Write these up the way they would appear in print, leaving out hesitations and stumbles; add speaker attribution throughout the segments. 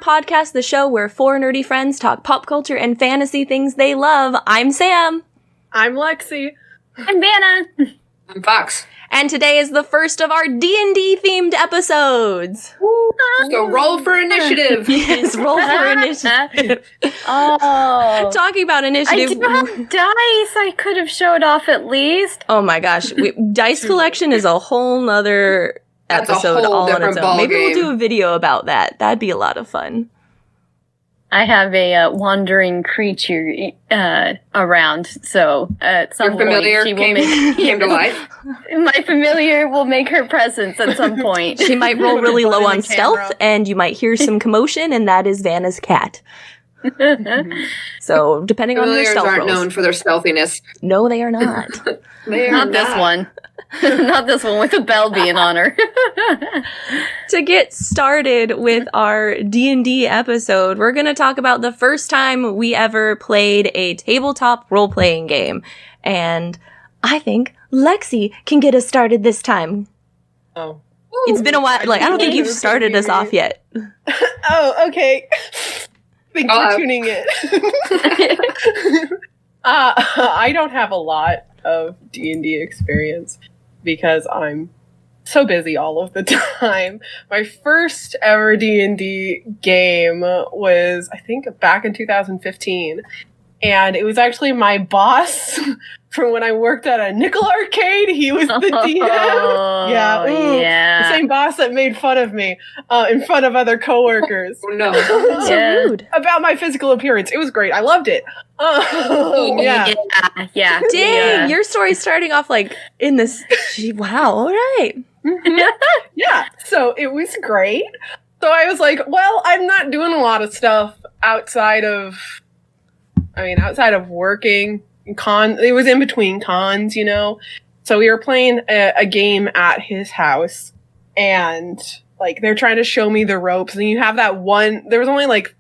Speaker 1: podcast, the show where four nerdy friends talk pop culture and fantasy things they love. I'm Sam.
Speaker 2: I'm Lexi.
Speaker 3: I'm Vanna.
Speaker 4: I'm Fox.
Speaker 1: And today is the first of our D&D themed episodes.
Speaker 4: So roll for initiative.
Speaker 1: Yes, roll for initiative.
Speaker 3: Oh.
Speaker 1: Talking about initiative.
Speaker 3: I do have dice I could have showed off at least.
Speaker 1: Oh my gosh. Dice collection is a whole nother episode all on its own. Maybe we'll do a video about that. That'd be a lot of fun.
Speaker 3: I have a wandering creature around, so at some point she will
Speaker 4: came to life.
Speaker 3: My familiar will make her presence at some point.
Speaker 1: She might roll really low on stealth, and you might hear some commotion, and that is Vanna's cat. So, depending on her stealth rolls.
Speaker 4: Aren't known for their stealthiness.
Speaker 1: No, they are not.
Speaker 4: They are
Speaker 3: not this one. Not this one with a bell being on her.
Speaker 1: To get started with our D&D episode, we're going to talk about the first time we ever played a tabletop role-playing game. And I think Lexi can get us started this time.
Speaker 2: Oh.
Speaker 1: It's been a while. Like, I don't think you've started us off yet.
Speaker 2: Oh, okay. Thanks for tuning in. I don't have a lot of D&D experience because I'm so busy all of the time. My first ever D&D game was, I think, back in 2015. And it was actually my boss from when I worked at a nickel arcade. He was the DM. Yeah. The same boss that made fun of me in front of other coworkers.
Speaker 4: Oh, no.
Speaker 1: So rude.
Speaker 2: About my physical appearance. It was great. I loved it.
Speaker 3: Yeah.
Speaker 1: Dang, your story's starting off like in this. Wow, all right.
Speaker 2: Yeah, so it was great. So I was like, well, I'm not doing a lot of stuff outside of working. It was in between cons, you know? So we were playing a game at his house, and like they're trying to show me the ropes, and you have that one, there was only like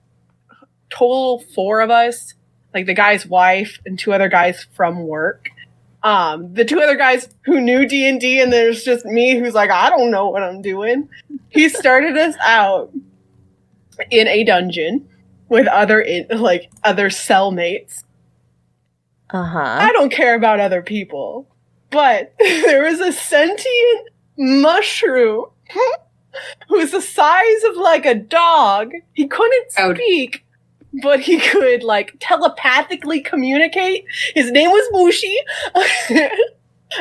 Speaker 2: total 4 of us, like the guy's wife and 2 other guys from work. The 2 other guys who knew D&D, and there's just me who's like, I don't know what I'm doing. He started us out in a dungeon with other cellmates. I don't care about other people, but there was a sentient mushroom who's the size of like a dog. He couldn't speak, but he could like telepathically communicate. His name was Mushi.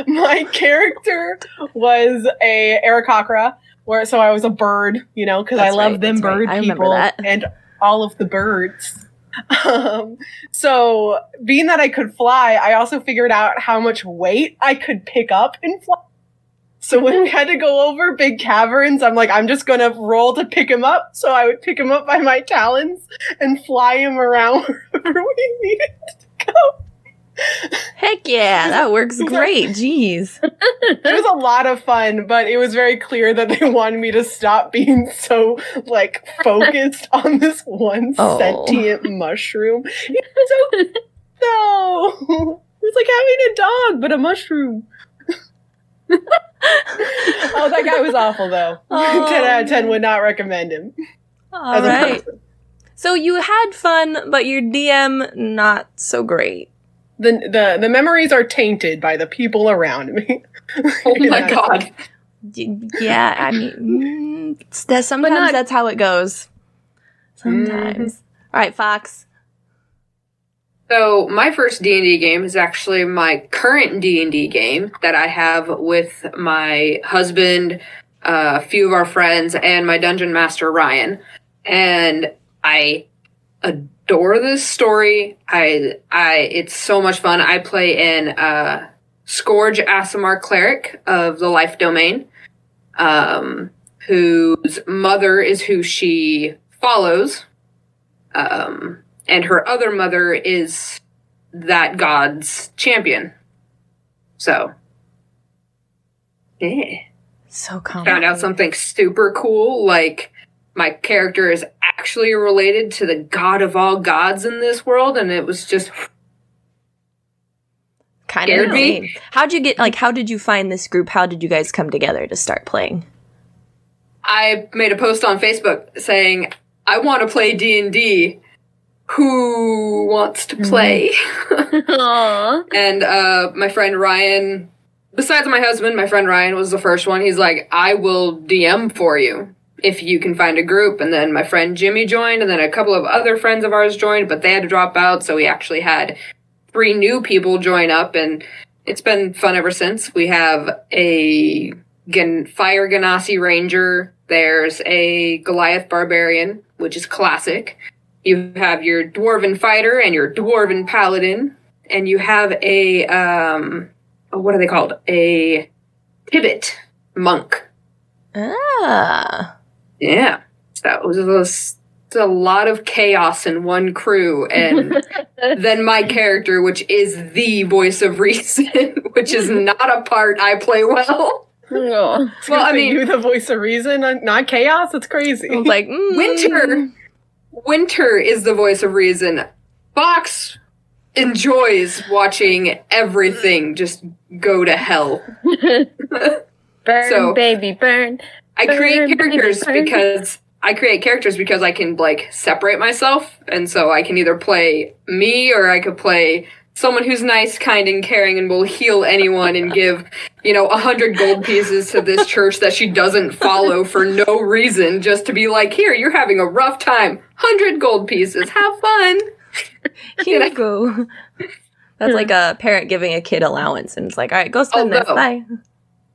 Speaker 2: My character was a Aarakocra, so I was a bird, you know, because I love them bird people and all of the birds. So being that I could fly, I also figured out how much weight I could pick up and fly. So when we had to go over big caverns, I'm like, I'm just going to roll to pick him up. So I would pick him up by my talons and fly him around wherever we needed to go.
Speaker 1: Heck yeah, that works great. Jeez.
Speaker 2: It was a lot of fun, but it was very clear that they wanted me to stop being so, like, focused on this one sentient mushroom. It was so... No! It was like having a dog, but a mushroom. Oh, that guy was awful, though. 10 out of 10 would not recommend him.
Speaker 1: All right. So you had fun, but your DM, not so great.
Speaker 2: The memories are tainted by the people around me.
Speaker 4: Oh my god.
Speaker 1: Yeah, I mean, sometimes that's how it goes. Sometimes. All right, Fox.
Speaker 4: So my first D&D game is actually my current D&D game that I have with my husband, a few of our friends, and my dungeon master, Ryan. And I adore this story. It's so much fun. I play in Scourge Aasimar Cleric of the Life Domain, whose mother is who she follows, and her other mother is that god's champion. So, yeah.
Speaker 1: So complicated.
Speaker 4: Found out something super cool, like my character is actually related to the god of all gods in this world, and it was just
Speaker 1: kind of insane. How did you find this group? How did you guys come together to start playing?
Speaker 4: I made a post on Facebook saying, I want to play D&D. Who wants to play? And my friend Ryan, besides my husband, my friend Ryan was the first one. He's like, I will DM for you if you can find a group. And then my friend Jimmy joined, and then a couple of other friends of ours joined, but they had to drop out, so we actually had 3 new people join up, and it's been fun ever since. We have a Fire Ganassi Ranger. There's a Goliath Barbarian, which is classic. You have your Dwarven Fighter and your Dwarven Paladin. And you have a, what are they called? A Tibbet Monk.
Speaker 1: Ah.
Speaker 4: Yeah. So it was a lot of chaos in one crew. And then my character, which is the voice of reason, which is not a part I play well.
Speaker 3: No.
Speaker 2: Well, I mean, you the voice of reason, not chaos. It's crazy.
Speaker 1: I was like,
Speaker 4: Winter is the voice of reason. Fox enjoys watching everything just go to hell.
Speaker 3: Burn, baby, burn.
Speaker 4: I create characters because I can separate myself, and so I can either play me or I could play someone who's nice, kind, and caring and will heal anyone and give, 100 gold pieces to this church that she doesn't follow for no reason, just to be like, here, you're having a rough time. 100 gold pieces. Have fun.
Speaker 1: Here you go. That's like a parent giving a kid allowance, and it's like, all right, go spend this. Bye.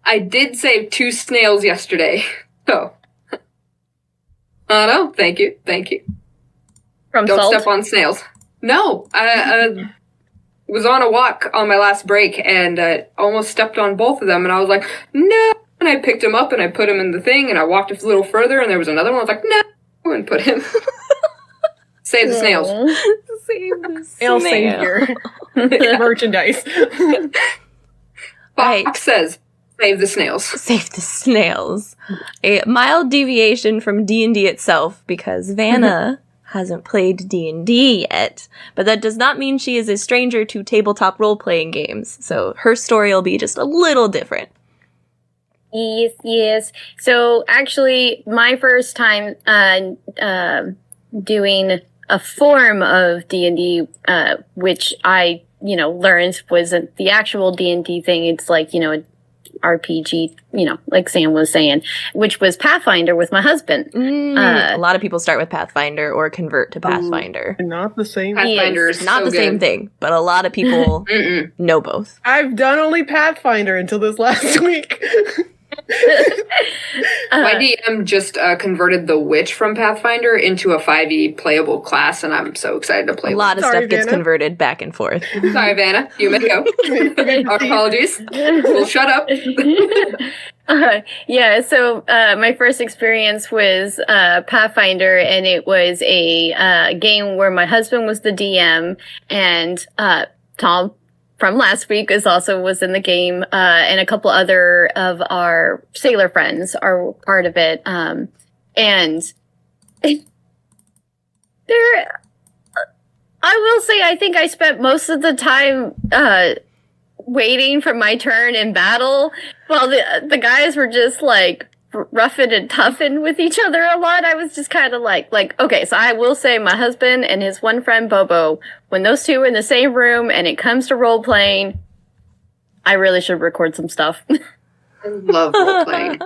Speaker 4: I did save 2 snails yesterday. So. Oh, no. Thank you.
Speaker 3: From
Speaker 4: Don't
Speaker 3: salt?
Speaker 4: step on snails. No. I was on a walk on my last break and almost stepped on both of them, and I was like, no. And I picked him up and I put him in the thing, and I walked a little further, and there was another one. I was like, no. And put him. Save the snails.
Speaker 1: Save the
Speaker 2: Snail savior. Merchandise.
Speaker 4: Fox says, save the snails.
Speaker 1: Save the snails. A mild deviation from D&D itself, because Vanna hasn't played D&D yet, but that does not mean she is a stranger to tabletop role-playing games, so her story will be just a little different.
Speaker 3: Yes. So, actually, my first time doing a form of D&D, which I, learned wasn't the actual D&D thing. It's like, a RPG, like Sam was saying, which was Pathfinder with my husband.
Speaker 1: A lot of people start with Pathfinder or convert to Pathfinder.
Speaker 2: Not the same.
Speaker 4: Pathfinder is
Speaker 1: not
Speaker 4: so
Speaker 1: the
Speaker 4: good.
Speaker 1: same thing, but a lot of people know both.
Speaker 2: I've done only Pathfinder until this last week.
Speaker 4: My DM just converted the witch from Pathfinder into a 5e playable class, and I'm so excited to play.
Speaker 1: A lot of stuff gets converted back and forth.
Speaker 4: Sorry, Vanna. You may go. Our apologies. We'll shut up.
Speaker 3: So my first experience was Pathfinder, and it was a game where my husband was the DM, and Tom from last week was in the game, and a couple other of our sailor friends are part of it. And there, I will say, I think I spent most of the time waiting for my turn in battle, while the guys were just like roughing and toughing with each other a lot. I was just kind of like, okay, so I will say my husband and his one friend Bobo, when those two are in the same room and it comes to role playing, I really should record some stuff.
Speaker 4: I love role playing.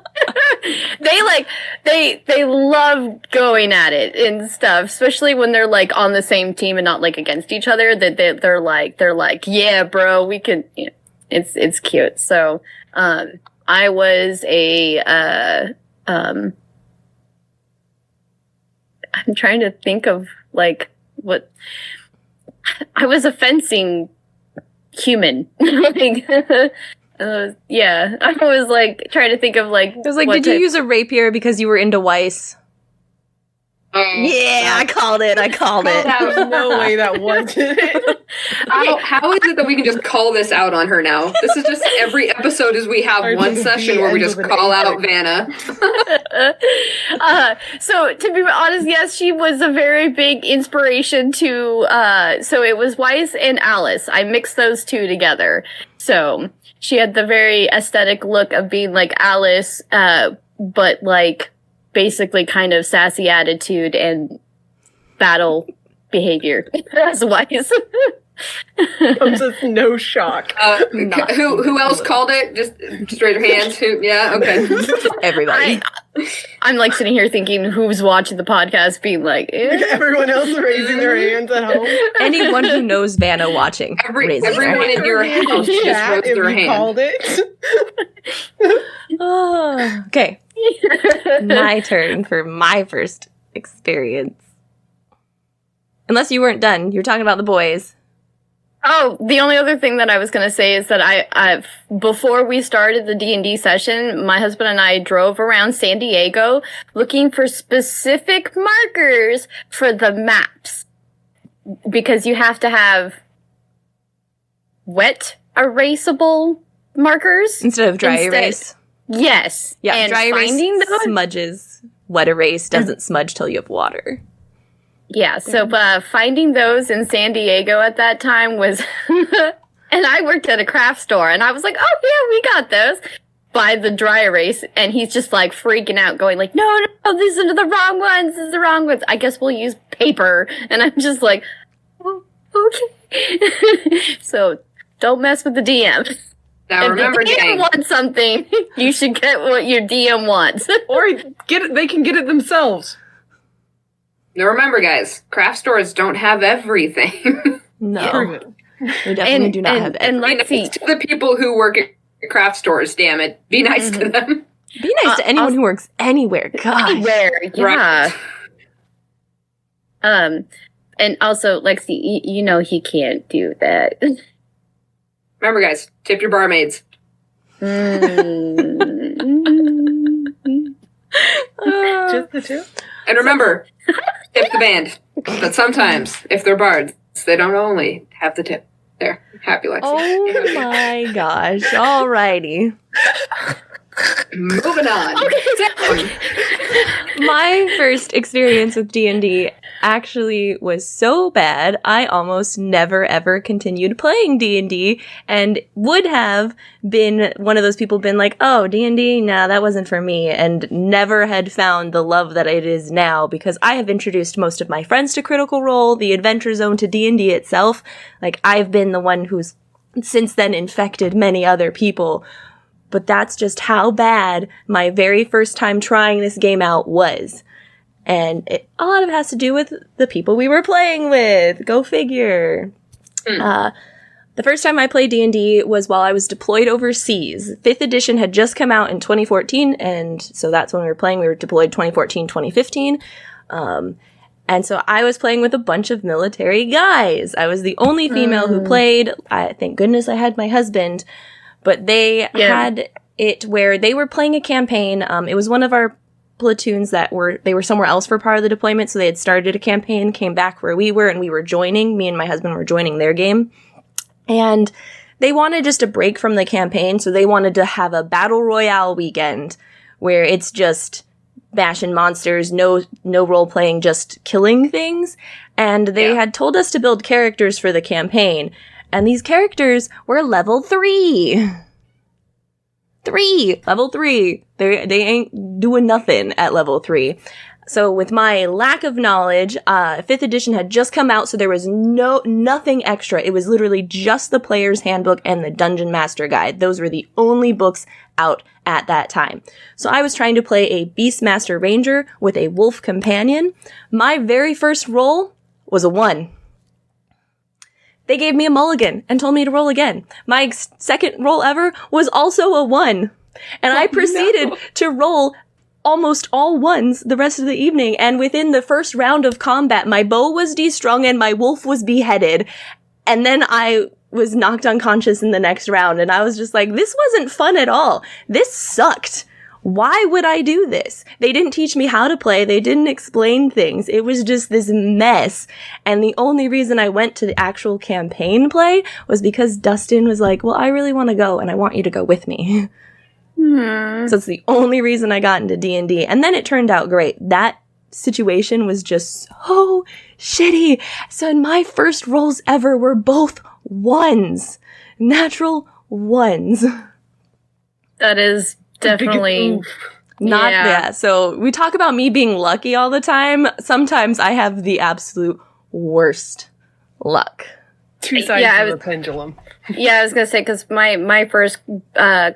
Speaker 3: they love going at it and stuff, especially when they're like on the same team and not like against each other. That they're like, yeah, bro, we can. It's cute. So, I was I'm trying to think of like what I was a fencing human. Yeah, I was like trying to think of like.
Speaker 1: It was like, did you use a rapier because you were into Weiss?
Speaker 3: Yeah, I called it.
Speaker 2: There's no way that wasn't it.
Speaker 4: How is it that we can just call this out on her now? This is just every episode is we have one session where we just call out Vanna.
Speaker 3: So to be honest, yes, she was a very big inspiration to, so it was Weiss and Alice. I mixed those two together. So she had the very aesthetic look of being like Alice, but like basically kind of sassy attitude and battle behavior as wise.
Speaker 2: Comes as no shock.
Speaker 4: Who else called it? Just raise your hands. Who? Yeah, okay.
Speaker 1: Everybody.
Speaker 3: I'm like sitting here thinking who's watching the podcast being like,
Speaker 2: Everyone else raising their hands at home.
Speaker 1: Anyone who knows Vanna watching.
Speaker 4: Everyone in your house just raised their hand.
Speaker 2: Called it.
Speaker 1: Oh, okay. My turn for my first experience. Unless you weren't done. You were talking about the boys.
Speaker 3: Oh, the only other thing that I was going to say is that I've before we started the D&D session, my husband and I drove around San Diego looking for specific markers for the maps. Because you have to have wet erasable markers.
Speaker 1: Instead of dry erase.
Speaker 3: Yes.
Speaker 1: Yeah,
Speaker 3: and
Speaker 1: dry erase
Speaker 3: those,
Speaker 1: smudges. Wet erase doesn't smudge till you have water.
Speaker 3: Yeah, so finding those in San Diego at that time was... and I worked at a craft store, and I was like, oh, yeah, we got those. By the dry erase, and he's just, like, freaking out, going like, no, these are the wrong ones, these are the wrong ones. I guess we'll use paper. And I'm just like, oh, okay. So, don't mess with the DM.
Speaker 4: Now remember,
Speaker 3: if the DM wants something, you should get what your DM wants.
Speaker 2: Or they can get it themselves.
Speaker 4: Now remember, guys, craft stores don't have everything.
Speaker 1: No. They definitely do not have everything.
Speaker 3: And let's see.
Speaker 4: To the people who work at craft stores, damn it. Be nice to them.
Speaker 1: Be nice to anyone who works anywhere. God.
Speaker 3: Anywhere, yeah.
Speaker 4: Right.
Speaker 3: And also, Lexi, you know he can't do that.
Speaker 4: Remember, guys, tip your barmaids.
Speaker 2: Just the two?
Speaker 4: And remember, tip the band. But sometimes, if they're bards, they don't only have the tip. There. Happy Lexi.
Speaker 1: Oh my gosh. Alrighty.
Speaker 4: Moving on.
Speaker 3: Okay.
Speaker 1: My first experience with D&D actually was so bad, I almost never ever continued playing D&D and would have been one of those people been like, oh, D&D, nah, that wasn't for me, and never had found the love that it is now because I have introduced most of my friends to Critical Role, the Adventure Zone, to D&D itself. Like, I've been the one who's since then infected many other people. But that's just how bad my very first time trying this game out was. And a lot of it has to do with the people we were playing with. Go figure. The first time I played D&D was while I was deployed overseas. 5th edition had just come out in 2014, and so that's when we were playing. We were deployed 2014, 2015. And so I was playing with a bunch of military guys. I was the only female who played. Thank goodness I had my husband. But they had it where they were playing a campaign. It was one of our platoons they were somewhere else for part of the deployment, so they had started a campaign, came back where we were, and we were joining. Me and my husband were joining their game. And they wanted just a break from the campaign, so they wanted to have a battle royale weekend where it's just bashing monsters, no role-playing, just killing things. And they had told us to build characters for the campaign. And these characters were level 3. Level 3. They ain't doing nothing at level 3. So with my lack of knowledge, 5th edition had just come out, so there was nothing extra. It was literally just the player's handbook and the Dungeon Master Guide. Those were the only books out at that time. So I was trying to play a Beastmaster Ranger with a wolf companion. My very first roll was a 1. They gave me a mulligan and told me to roll again. My second roll ever was also a 1. And I proceeded to roll almost all 1s the rest of the evening. And within the first round of combat, my bow was destrung and my wolf was beheaded. And then I was knocked unconscious in the next round. And I was just like, this wasn't fun at all. This sucked. Why would I do this? They didn't teach me how to play. They didn't explain things. It was just this mess. And the only reason I went to the actual campaign play was because Dustin was like, well, I really want to go and I want you to go with me. So it's the only reason I got into D&D. And then it turned out great. That situation was just so shitty. So my first rolls ever were both 1s. Natural 1s.
Speaker 3: That is definitely
Speaker 1: So we talk about me being lucky all the time. Sometimes I have the absolute worst luck.
Speaker 2: Two sides of the pendulum.
Speaker 3: Yeah, I was gonna say, because my first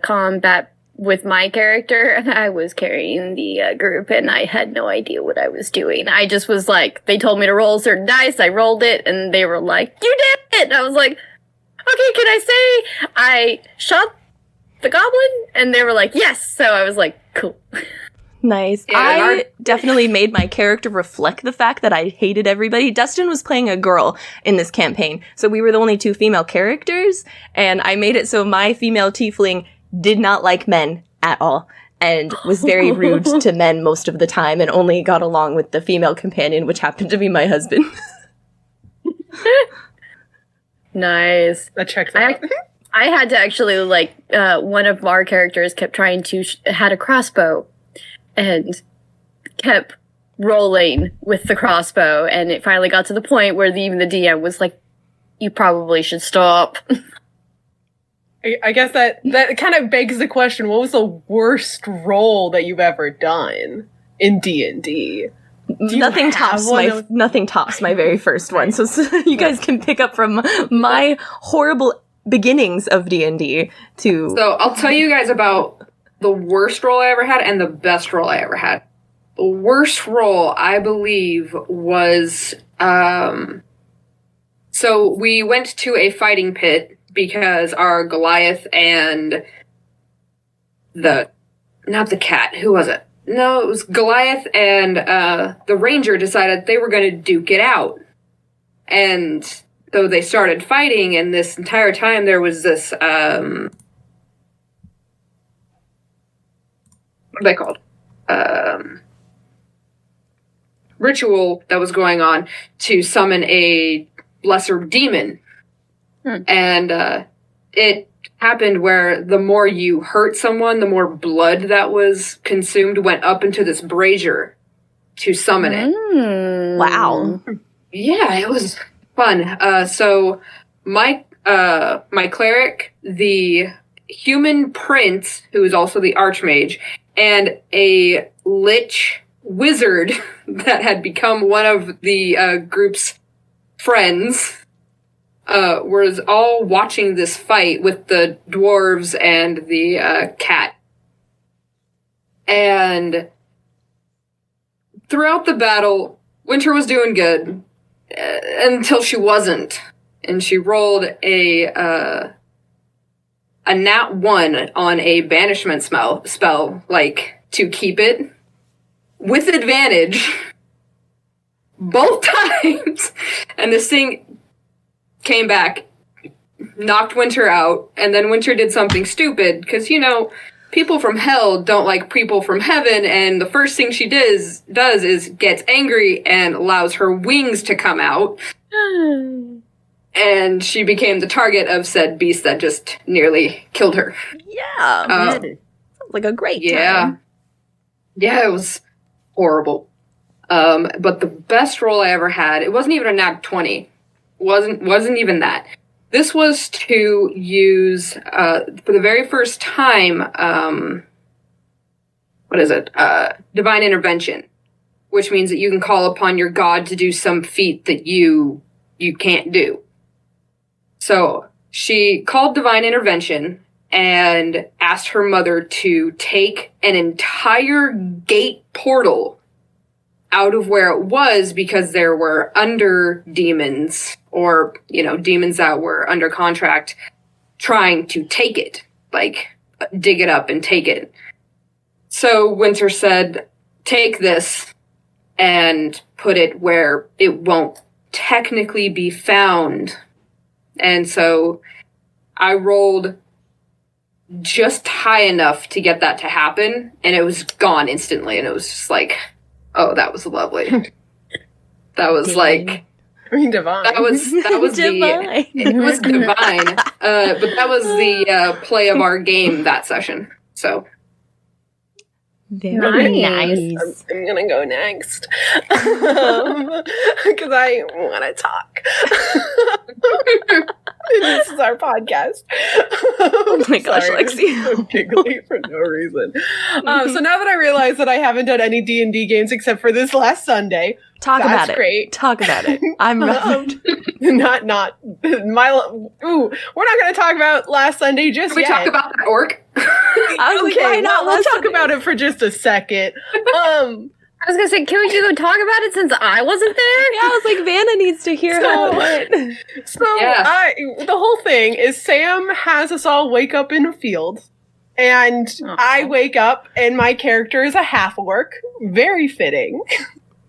Speaker 3: combat with my character, I was carrying the group, and I had no idea what I was doing. I just was like, they told me to roll certain dice, I rolled it, and they were like, "You did it!" And I was like, "Okay, can I say I shot the goblin?" And they were like, "Yes!" So I was like, "Cool."
Speaker 1: Nice.
Speaker 4: Yeah,
Speaker 1: I definitely made my character reflect the fact that I hated everybody. Dustin was playing a girl in this campaign, so we were the only 2 female characters, and I made it so my female tiefling did not like men at all, and was very rude to men most of the time, and only got along with the female companion, which happened to be my husband.
Speaker 3: Nice.
Speaker 2: That checks out.
Speaker 3: I had to actually, like, one of our characters kept trying to, had a crossbow, and kept rolling with the crossbow, and it finally got to the point where even the DM was like, "You probably should stop."
Speaker 2: I guess that kind of begs the question, what was the worst roll that you've ever done in D&D?
Speaker 1: Nothing tops my very first one, so you guys can pick up from my horrible beginnings of D&D to...
Speaker 4: So I'll tell you guys about the worst roll I ever had and the best roll I ever had. The worst roll, I believe, was... So we went to a fighting pit because our Goliath and not the cat, who was it? No, it was Goliath and the ranger decided they were going to duke it out. And so they started fighting, and this entire time there was this, what are they called? Ritual that was going on to summon a lesser demon. And it happened where the more you hurt someone, the more blood that was consumed went up into this brazier to summon it.
Speaker 1: Wow.
Speaker 4: Yeah, it was fun. So my cleric, the human prince, who is also the archmage, and a lich wizard that had become one of the group's friends, was all watching this fight with the dwarves and the cat. And throughout the battle, Winter was doing good until she wasn't. And she rolled a nat 1 on a banishment spell, like, to keep it, with advantage, both times. And this thing came back, knocked Winter out, and then Winter did something stupid, because, you know, people from hell don't like people from heaven, and the first thing she does is gets angry and allows her wings to come out. And she became the target of said beast that just nearly killed her.
Speaker 1: Yeah. Sounds like a great time.
Speaker 4: Yeah, it was horrible. But the best roll I ever had, it wasn't even a nat 20. Wasn't even that. This was to use, for the very first time, divine intervention, which means that you can call upon your god to do some feat that you can't do. So she called divine intervention and asked her mother to take an entire gate portal out of where it was, because there were under demons, or, you know, demons that were under contract trying to take it, like, dig it up and take it. So Winter said, take this and put it where it won't technically be found. And so I rolled just high enough to get that to happen, and it was gone instantly, and it was just like, oh, that was lovely. That was like,
Speaker 2: I mean, divine.
Speaker 4: That was
Speaker 1: Divine.
Speaker 4: It was divine. But that was the play of our game that session. So
Speaker 1: Very nice.
Speaker 2: I'm gonna go next because I want to talk. our podcast.
Speaker 1: Oh my gosh,
Speaker 2: Sorry,
Speaker 1: Lexi.
Speaker 2: I'm so giggly for no reason. So now that I realize that I haven't done any D&D games except for this last Sunday,
Speaker 1: Talk
Speaker 2: that's
Speaker 1: about it.
Speaker 2: great.
Speaker 1: Talk about it. I'm relevant.
Speaker 2: not my. Ooh, we're not going to talk about last Sunday just
Speaker 4: Can we
Speaker 2: yet.
Speaker 4: talk about that orc?
Speaker 1: I was like,
Speaker 2: Okay,
Speaker 1: why not?
Speaker 2: we'll
Speaker 1: Last
Speaker 2: talk
Speaker 1: Sunday?
Speaker 2: about it for just a second.
Speaker 3: I was gonna say, can you go talk about it since I wasn't there?
Speaker 1: Yeah, I was like, Vanna needs to hear how it went.
Speaker 2: So
Speaker 4: Yeah.
Speaker 2: the whole thing is Sam has us all wake up in a field, and I wake up and my character is a half orc. Very fitting.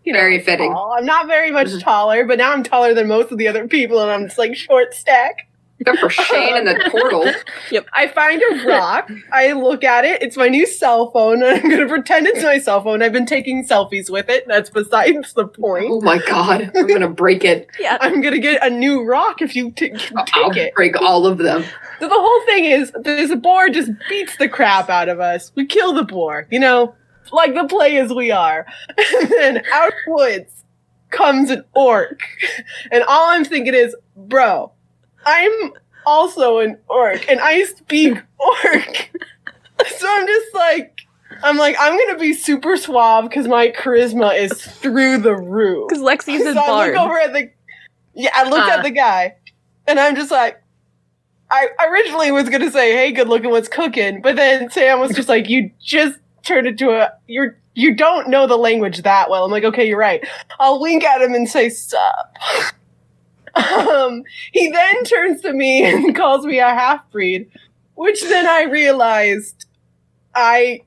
Speaker 4: Very fitting.
Speaker 2: Tall. I'm not very much taller, but now I'm taller than most of the other people, and I'm just like short stack.
Speaker 4: Except for Shane in the portal.
Speaker 2: I find a rock. I look at it. It's my new cell phone. And I'm going to pretend it's my cell phone. I've been taking selfies with it. That's besides the point.
Speaker 4: Oh my god, I'm gonna break it.
Speaker 1: Yeah.
Speaker 2: I'm going to get a new rock if you take
Speaker 4: I'll
Speaker 2: it.
Speaker 4: break all of them.
Speaker 2: So the whole thing is this boar just beats the crap out of us. We kill the boar, like the players we are. And then out of the woods comes an orc. And all I'm thinking is, bro, I'm also an orc and I speak orc. So I'm going to be super suave because my charisma is through the roof.
Speaker 1: Because Lexi's
Speaker 2: So
Speaker 1: his
Speaker 2: I
Speaker 1: bard.
Speaker 2: look over at I looked at the guy and I'm just like, I originally was going to say, hey, good looking, what's cooking? But then Sam was just like, you just turned into you don't know the language that well. I'm like, okay, you're right. I'll wink at him and say, sup. He then turns to me and calls me a half-breed, which then I realized I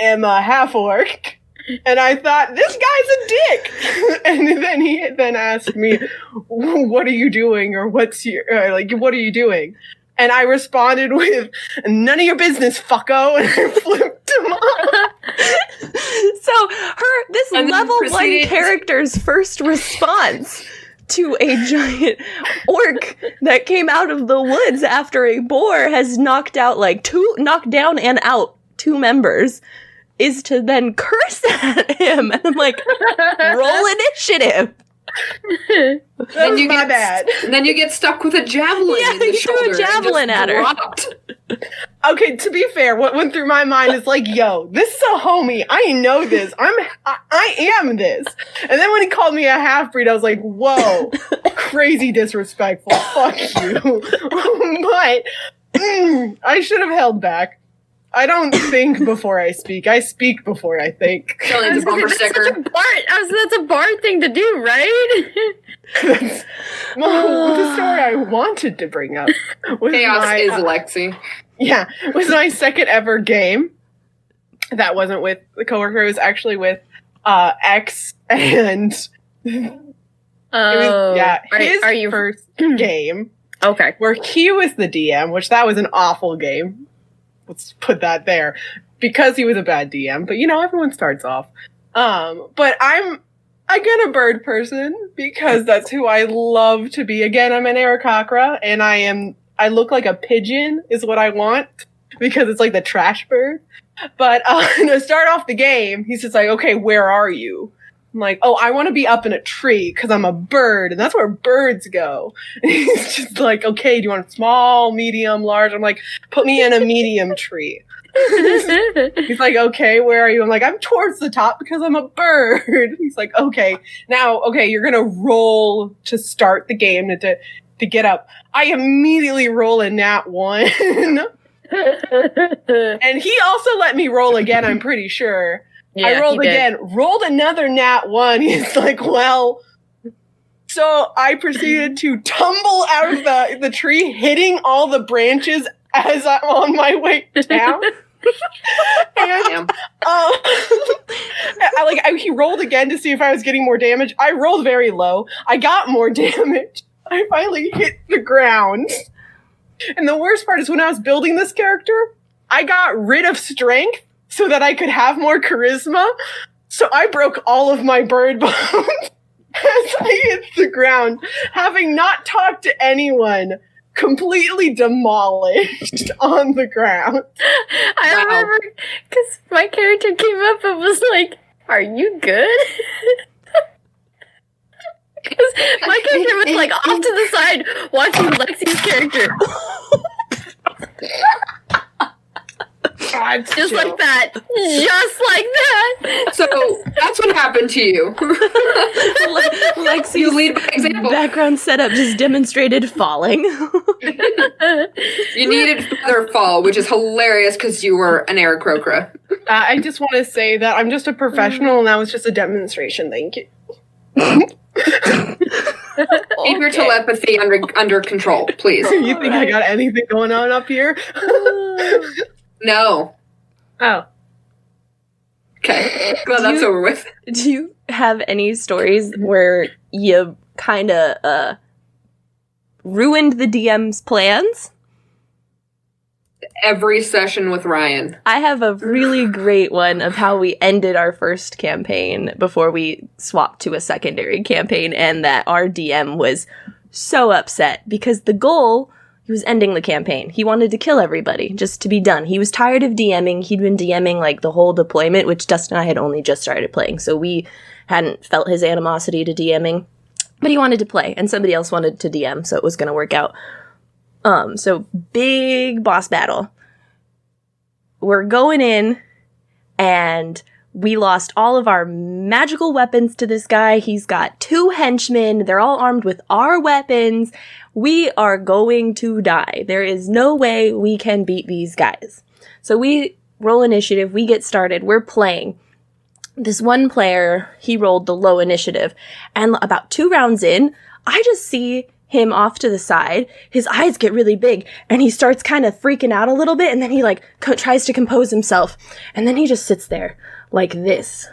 Speaker 2: am a half-orc. And I thought, this guy's a dick. And then he then asked me, what are you doing? Or what are you doing? And I responded with, none of your business, fucko. And I flipped him off.
Speaker 1: So this
Speaker 4: And then
Speaker 1: level
Speaker 4: proceeded-
Speaker 1: 1 character's first response to a giant orc that came out of the woods after a boar has knocked down and out 2 members is to then curse at him. And I'm like, roll initiative.
Speaker 2: That was my bad.
Speaker 4: And then you get stuck with a javelin
Speaker 1: Yeah,
Speaker 4: in the
Speaker 1: you threw a
Speaker 4: shoulder. and
Speaker 1: javelin
Speaker 4: just
Speaker 1: at her.
Speaker 4: dropped.
Speaker 2: Okay, to be fair, what went through my mind is like, yo, this is a homie. I know this. I am this. And then when he called me a half-breed, I was like, whoa, crazy disrespectful. Fuck you. But I should have held back. I don't think before I speak. I speak before I think.
Speaker 4: Killing the bumper sticker.
Speaker 3: That's a bard thing to do, right?
Speaker 2: Well, the story I wanted to bring up was
Speaker 4: Chaos
Speaker 2: my,
Speaker 4: is Lexi.
Speaker 2: Yeah, it was my second ever game. That wasn't with the coworker. It was actually with X, and it was his first game
Speaker 3: Okay.
Speaker 2: where he was the DM, which that was an awful game. Let's put that there because he was a bad DM. But everyone starts off. But I'm a bird person because that's who I love to be. Again, I'm an Aarakocra, and I look like a pigeon is what I want because it's like the trash bird. But to start off the game, he's just like, okay, where are you? I'm like, oh, I want to be up in a tree because I'm a bird, and that's where birds go. And he's just like, okay, do you want small, medium, large? I'm like, put me in a medium tree. He's like, okay, where are you? I'm like, I'm towards the top because I'm a bird. He's like, okay, you're gonna roll to start the game to get up. I immediately roll a nat 1. And he also let me roll again, I'm pretty sure.
Speaker 3: Yeah,
Speaker 2: I rolled
Speaker 3: he did.
Speaker 2: again, rolled another nat 1. He's like, well. So I proceeded to tumble out of the tree, hitting all the branches as I'm on my way down. And he rolled again to see if I was getting more damage. I rolled very low. I got more damage. I finally hit the ground. And the worst part is when I was building this character, I got rid of strength so that I could have more charisma. So I broke all of my bird bones as I hit the ground, having not talked to anyone, completely demolished on the ground.
Speaker 3: I remember because my character came up and was like, "Are you good?" Because my character was like off to the side watching Lexi's character.
Speaker 2: God,
Speaker 3: Just
Speaker 2: chill.
Speaker 3: like that. Just like that.
Speaker 4: So that's what happened to you.
Speaker 1: Lexi's
Speaker 4: You lead by example.
Speaker 1: background setup just demonstrated falling.
Speaker 4: You needed feather fall, which is hilarious because you were an Aarakocra.
Speaker 2: I just want to say that I'm just a professional, and that was just a demonstration. Thank you.
Speaker 4: Keep your telepathy under control, please.
Speaker 2: You think I got anything going on up here?
Speaker 4: No.
Speaker 2: Oh.
Speaker 4: Okay. Well, that's over with.
Speaker 1: Do you have any stories where you kind of ruined the DM's plans?
Speaker 4: Every session with Ryan.
Speaker 1: I have a really great one of how we ended our first campaign before we swapped to a secondary campaign, and that our DM was so upset because the goal, he was ending the campaign. He wanted to kill everybody, just to be done. He was tired of DMing. He'd been DMing like the whole deployment, which Dustin and I had only just started playing, so we hadn't felt his animosity to DMing. But he wanted to play, and somebody else wanted to DM, so it was going to work out. So big boss battle. We're going in, and we lost all of our magical weapons to this guy. He's got 2 henchmen. They're all armed with our weapons. We are going to die. There is no way we can beat these guys. So we roll initiative. We get started. We're playing. This one player, he rolled the low initiative. And about 2 rounds in, I just see him off to the side. His eyes get really big, and he starts kind of freaking out a little bit, and then he like tries to compose himself, and then he just sits there like this,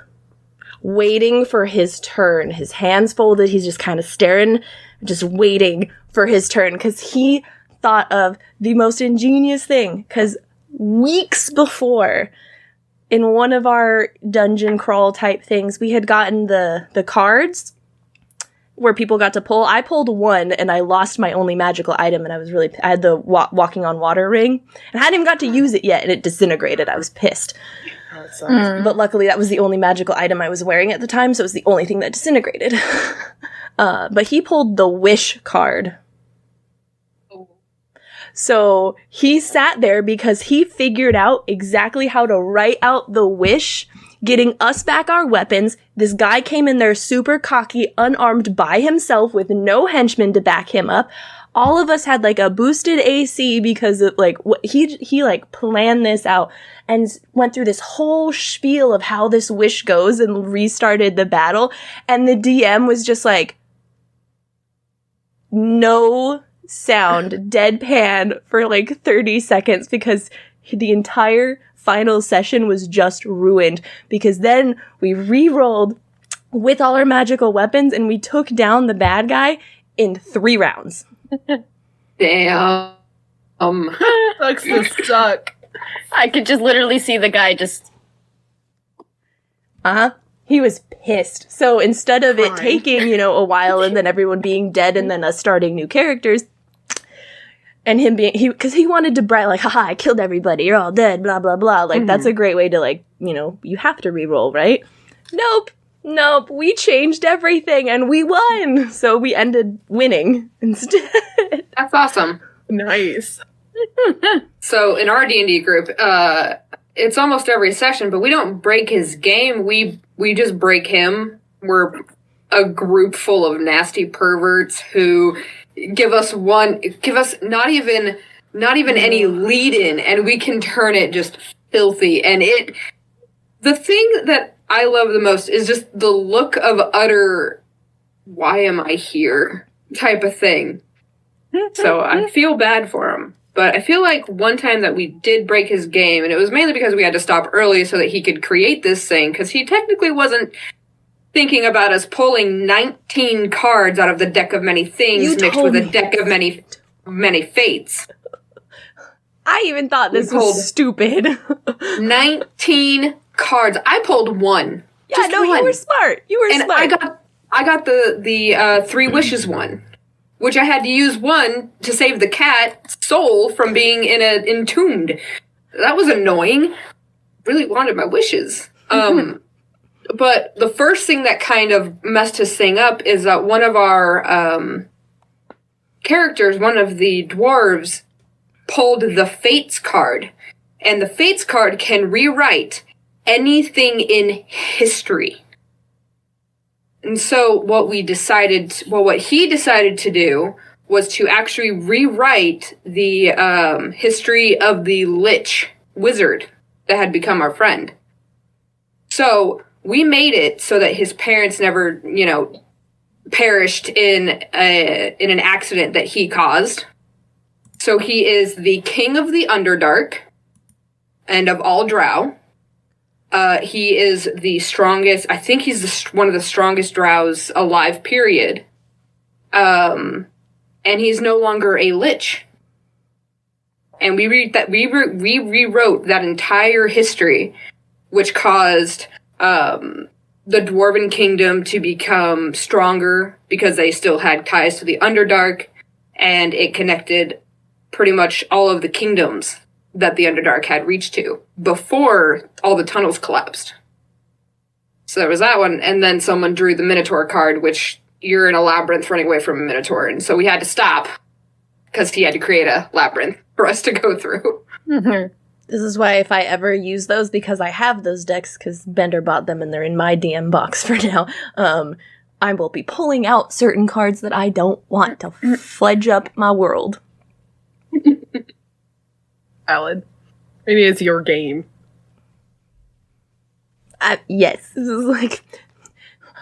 Speaker 1: waiting for his turn. His hands folded. He's just kind of staring, just waiting for his turn, because he thought of the most ingenious thing, because weeks before, in one of our dungeon crawl type things, we had gotten the cards where people got to pull. I pulled one, and I lost my only magical item, and I had the walking on water ring, and I hadn't even got to use it yet, and it disintegrated. I was pissed.
Speaker 2: Oh, that sucks.
Speaker 1: But luckily, that was the only magical item I was wearing at the time, so it was the only thing that disintegrated. But he pulled the wish card. So he sat there because he figured out exactly how to write out the wish, getting us back our weapons. This guy came in there super cocky, unarmed by himself with no henchmen to back him up. All of us had like a boosted AC because of like what he like planned this out and went through this whole spiel of how this wish goes and restarted the battle. And the DM was just like, no sound, deadpan for like 30 seconds because the entire final session was just ruined, because then we re-rolled with all our magical weapons and we took down the bad guy in 3 rounds.
Speaker 4: Damn.
Speaker 2: Sucks to suck.
Speaker 3: I could just literally see the guy just...
Speaker 1: He was pissed. So instead of it
Speaker 2: Crying.
Speaker 1: taking, a while and then everyone being dead and then us starting new characters, and him being, because he wanted to brag, like, haha, I killed everybody, you're all dead, blah, blah, blah. Like, that's a great way to, like, you have to re-roll, right? Nope, we changed everything and we won. So we ended winning instead.
Speaker 4: That's awesome.
Speaker 2: Nice.
Speaker 4: So in our D&D group, it's almost every session, but we don't break his game. We just break him. We're a group full of nasty perverts who give us not even any lead in, and we can turn it just filthy. And the thing that I love the most is just the look of utter, why am I here type of thing. So I feel bad for him. But I feel like one time that we did break his game, and it was mainly because we had to stop early so that he could create this thing, because he technically wasn't thinking about us pulling 19 cards out of the deck of many things mixed with a deck of many fates.
Speaker 1: I even thought this was stupid.
Speaker 4: 19 cards. I pulled one.
Speaker 1: Yeah,
Speaker 4: Just
Speaker 1: no,
Speaker 4: one.
Speaker 1: you were smart.
Speaker 4: And
Speaker 1: smart.
Speaker 4: I got the 3 wishes one, which I had to use one to save the cat's soul from being entombed. That was annoying. Really wanted my wishes. But the first thing that kind of messed his thing up is that one of our characters, one of the dwarves, pulled the Fates card. And the Fates card can rewrite anything in history. And so what he decided to do was to actually rewrite the history of the Lich wizard that had become our friend. So we made it so that his parents never, perished in an accident that he caused. So he is the king of the Underdark and of all drow. He is the strongest. I think he's one of the strongest drows alive. Period. And he's no longer a lich. And we rewrote that entire history, which caused the Dwarven Kingdom to become stronger because they still had ties to the Underdark, and it connected pretty much all of the kingdoms that the Underdark had reached to before all the tunnels collapsed. So there was that one, and then someone drew the Minotaur card, which you're in a labyrinth running away from a Minotaur, and so we had to stop because he had to create a labyrinth for us to go through.
Speaker 3: Mm-hmm.
Speaker 1: This is why if I ever use those, because I have those decks, because Bender bought them and they're in my DM box for now, I will be pulling out certain cards that I don't want to fledge up my world.
Speaker 2: Valid. Maybe it's your game.
Speaker 1: Yes. This is like,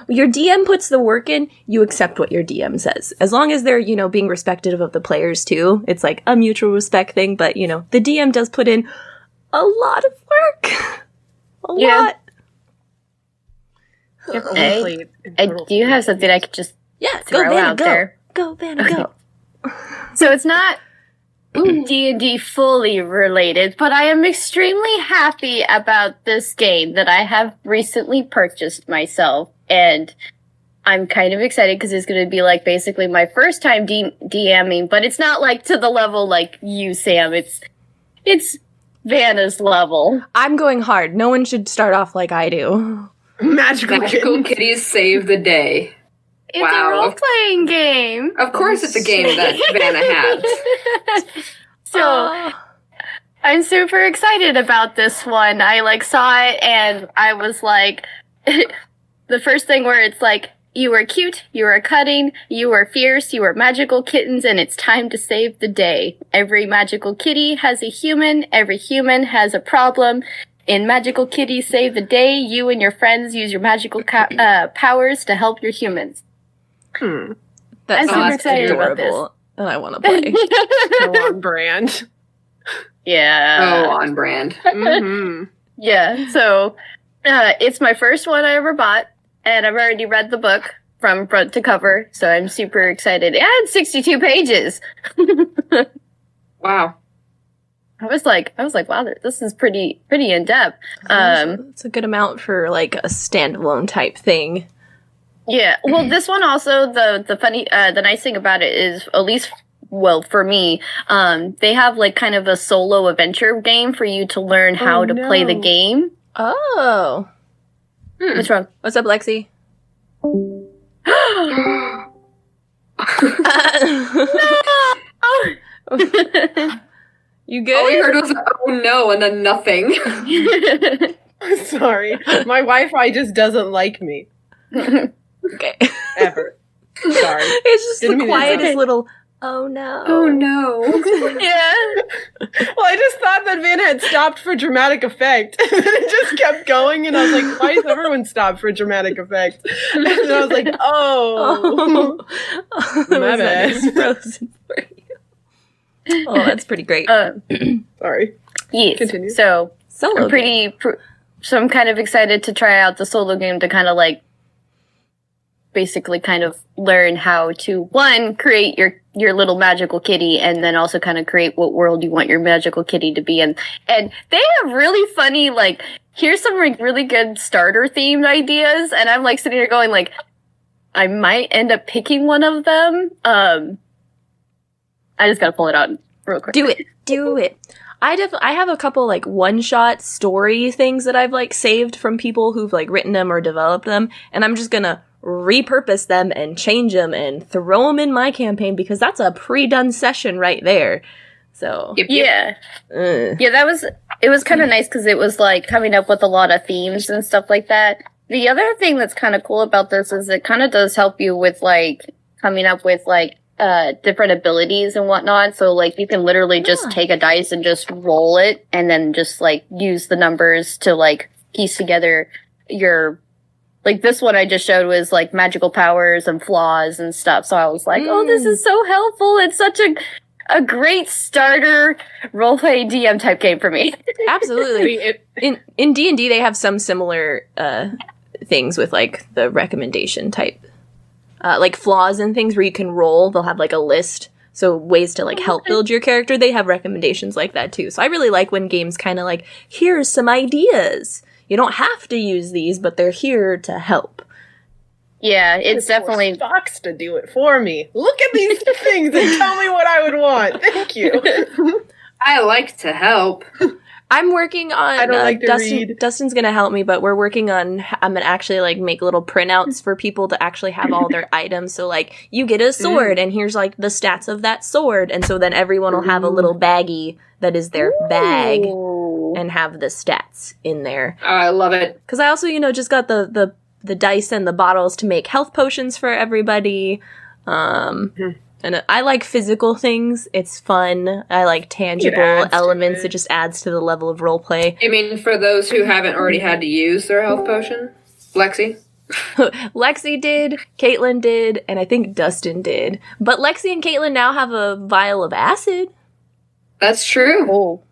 Speaker 1: your DM puts the work in, you accept what your DM says. As long as they're, being respectful of the players too. It's like a mutual respect thing, but, the DM does put in a lot of work. a lot.
Speaker 3: Do you have something I could just throw
Speaker 1: go, Vanna,
Speaker 3: out there?
Speaker 1: Go, Vanna, go.
Speaker 3: So it's not D&D fully related, but I am extremely happy about this game that I have recently purchased myself, and I'm kind of excited because it's going to be like basically my first time DMing, but it's not like to the level like you, Sam. It's Vanna's level.
Speaker 1: I'm going hard. No one should start off like I do.
Speaker 2: Magical
Speaker 4: kitties save the day.
Speaker 3: It's a role-playing game.
Speaker 4: Of course it's a game that Vanna has.
Speaker 3: So, I'm super excited about this one. I, saw it, and I was like, the first thing where it's like, you are cute, you are cutting, you are fierce, you are magical kittens, and it's time to save the day. Every magical kitty has a human, every human has a problem. In Magical Kitty Save the Day, you and your friends use your magical powers to help your humans.
Speaker 1: That's
Speaker 3: super excited about this.
Speaker 1: And I want to play.
Speaker 2: So on brand.
Speaker 3: Yeah.
Speaker 4: Oh, on brand.
Speaker 2: Mm-hmm.
Speaker 3: Yeah, so it's my first one I ever bought, and I've already read the book from front to cover, so I'm super excited. It had 62 pages.
Speaker 4: Wow.
Speaker 3: I was like, wow, this is pretty in depth.
Speaker 1: It's a good amount for like a standalone type thing.
Speaker 3: Yeah. Well, this one also, the nice thing about it is, at least, well, for me, they have like kind of a solo adventure game for you to learn how to play the game.
Speaker 1: Oh.
Speaker 3: What's wrong?
Speaker 1: What's up, Lexi? You good?
Speaker 4: All we heard was, oh no, and then nothing.
Speaker 2: Sorry. My Wi-Fi just doesn't like me.
Speaker 1: Okay.
Speaker 2: Ever. Sorry.
Speaker 1: It's just
Speaker 2: Didn't
Speaker 1: the
Speaker 2: mean to
Speaker 1: quietest
Speaker 2: say.
Speaker 1: little, oh no.
Speaker 4: Oh no.
Speaker 3: Yeah.
Speaker 2: Well, I just thought that Vanna had stopped for dramatic effect. And then it just kept going, and I was like, why does everyone stop for dramatic effect? And then I was like, oh. My bad.
Speaker 1: It's frozen for you. Oh, that's pretty great.
Speaker 2: Sorry.
Speaker 3: Yes.
Speaker 2: Continue.
Speaker 3: So,
Speaker 1: Solo
Speaker 3: I'm so I'm kind of excited to try out the solo game to kind of like basically kind of learn how to, one, create your little magical kitty, and then also kind of create what world you want your magical kitty to be in. And they have really funny, like, here's some like really good starter themed ideas, and I'm like sitting here going like, I might end up picking one of them. I just gotta pull it out real quick.
Speaker 1: Do it. do it. I have a couple like one-shot story things that I've like saved from people who've like written them or developed them, and I'm just gonna repurpose them and change them and throw them in my campaign because that's a pre-done session right there. So
Speaker 3: yeah, it was kind of nice because it was like coming up with a lot of themes and stuff like that. The other thing that's kind of cool about this is it kind of does help you with like coming up with like different abilities and whatnot. So like you can literally just take a dice and just roll it and then just like use the numbers to like piece together your, like this one I just showed was like magical powers and flaws and stuff. So I was like, oh, this is so helpful. It's such a great starter roleplay DM type game for me.
Speaker 1: Absolutely. In D&D they have some similar things with like the recommendation type. Like flaws and things where you can roll, they'll have like a list. So ways to like help build your character, they have recommendations like that too. So I really like when games kind of like, here's some ideas. You don't have to use these, but they're here to help.
Speaker 3: Yeah, it's definitely
Speaker 2: Fox to do it for me. Look at these things and tell me what I would want. Thank you.
Speaker 4: I like to help.
Speaker 1: I'm working on.
Speaker 2: I don't like to read.
Speaker 1: Dustin's gonna help me, but we're working on. I'm gonna actually like make little printouts for people to actually have all their items. So like, you get a sword, and here's like the stats of that sword, and so then everyone will have a little baggie that is their bag, and have the stats in there.
Speaker 4: Oh, I love it.
Speaker 1: Because I also, just got the dice and the bottles to make health potions for everybody. And I like physical things. It's fun. I like tangible elements. It just adds to the level of roleplay.
Speaker 4: You mean for those who haven't already had to use their health potion? Lexi?
Speaker 1: Lexi did, Caitlin did, and I think Dustin did. But Lexi and Caitlin now have a vial of acid.
Speaker 4: That's true.
Speaker 3: Oh.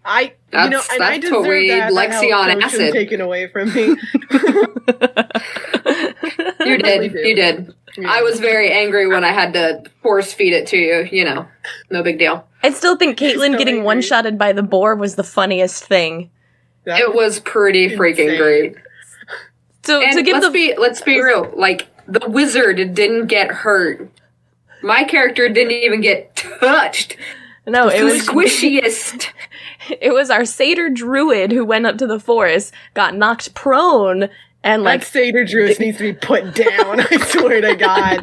Speaker 2: I deserve
Speaker 4: what we
Speaker 2: that
Speaker 4: Lexi on
Speaker 2: health potion
Speaker 4: acid
Speaker 2: taken away from me.
Speaker 4: You did. You did. Yeah. I was very angry when I had to force feed it to you. No big deal.
Speaker 1: I still think Caitlin getting one-shotted by the boar was the funniest thing.
Speaker 4: It was pretty freaking great.
Speaker 1: So
Speaker 4: and
Speaker 1: to give
Speaker 4: let's be real. Like, the wizard didn't get hurt. My character didn't even get touched.
Speaker 1: No, it was
Speaker 4: squishiest.
Speaker 1: It was our satyr druid who went up to the forest, got knocked prone, and like
Speaker 2: that satyr druid needs to be put down. I swear to God.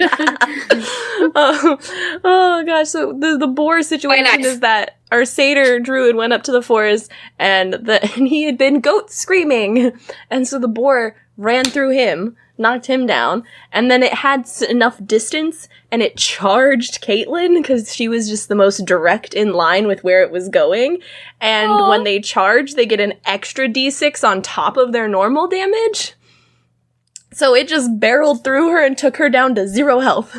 Speaker 1: oh gosh! So the boar situation is that our satyr druid went up to the forest, and he had been goat screaming, and so the boar ran through him, knocked him down, and then it had enough distance, and it charged Caitlin because she was just the most direct in line with where it was going. And when they charge, they get an extra d6 on top of their normal damage. So it just barreled through her and took her down to 0 health.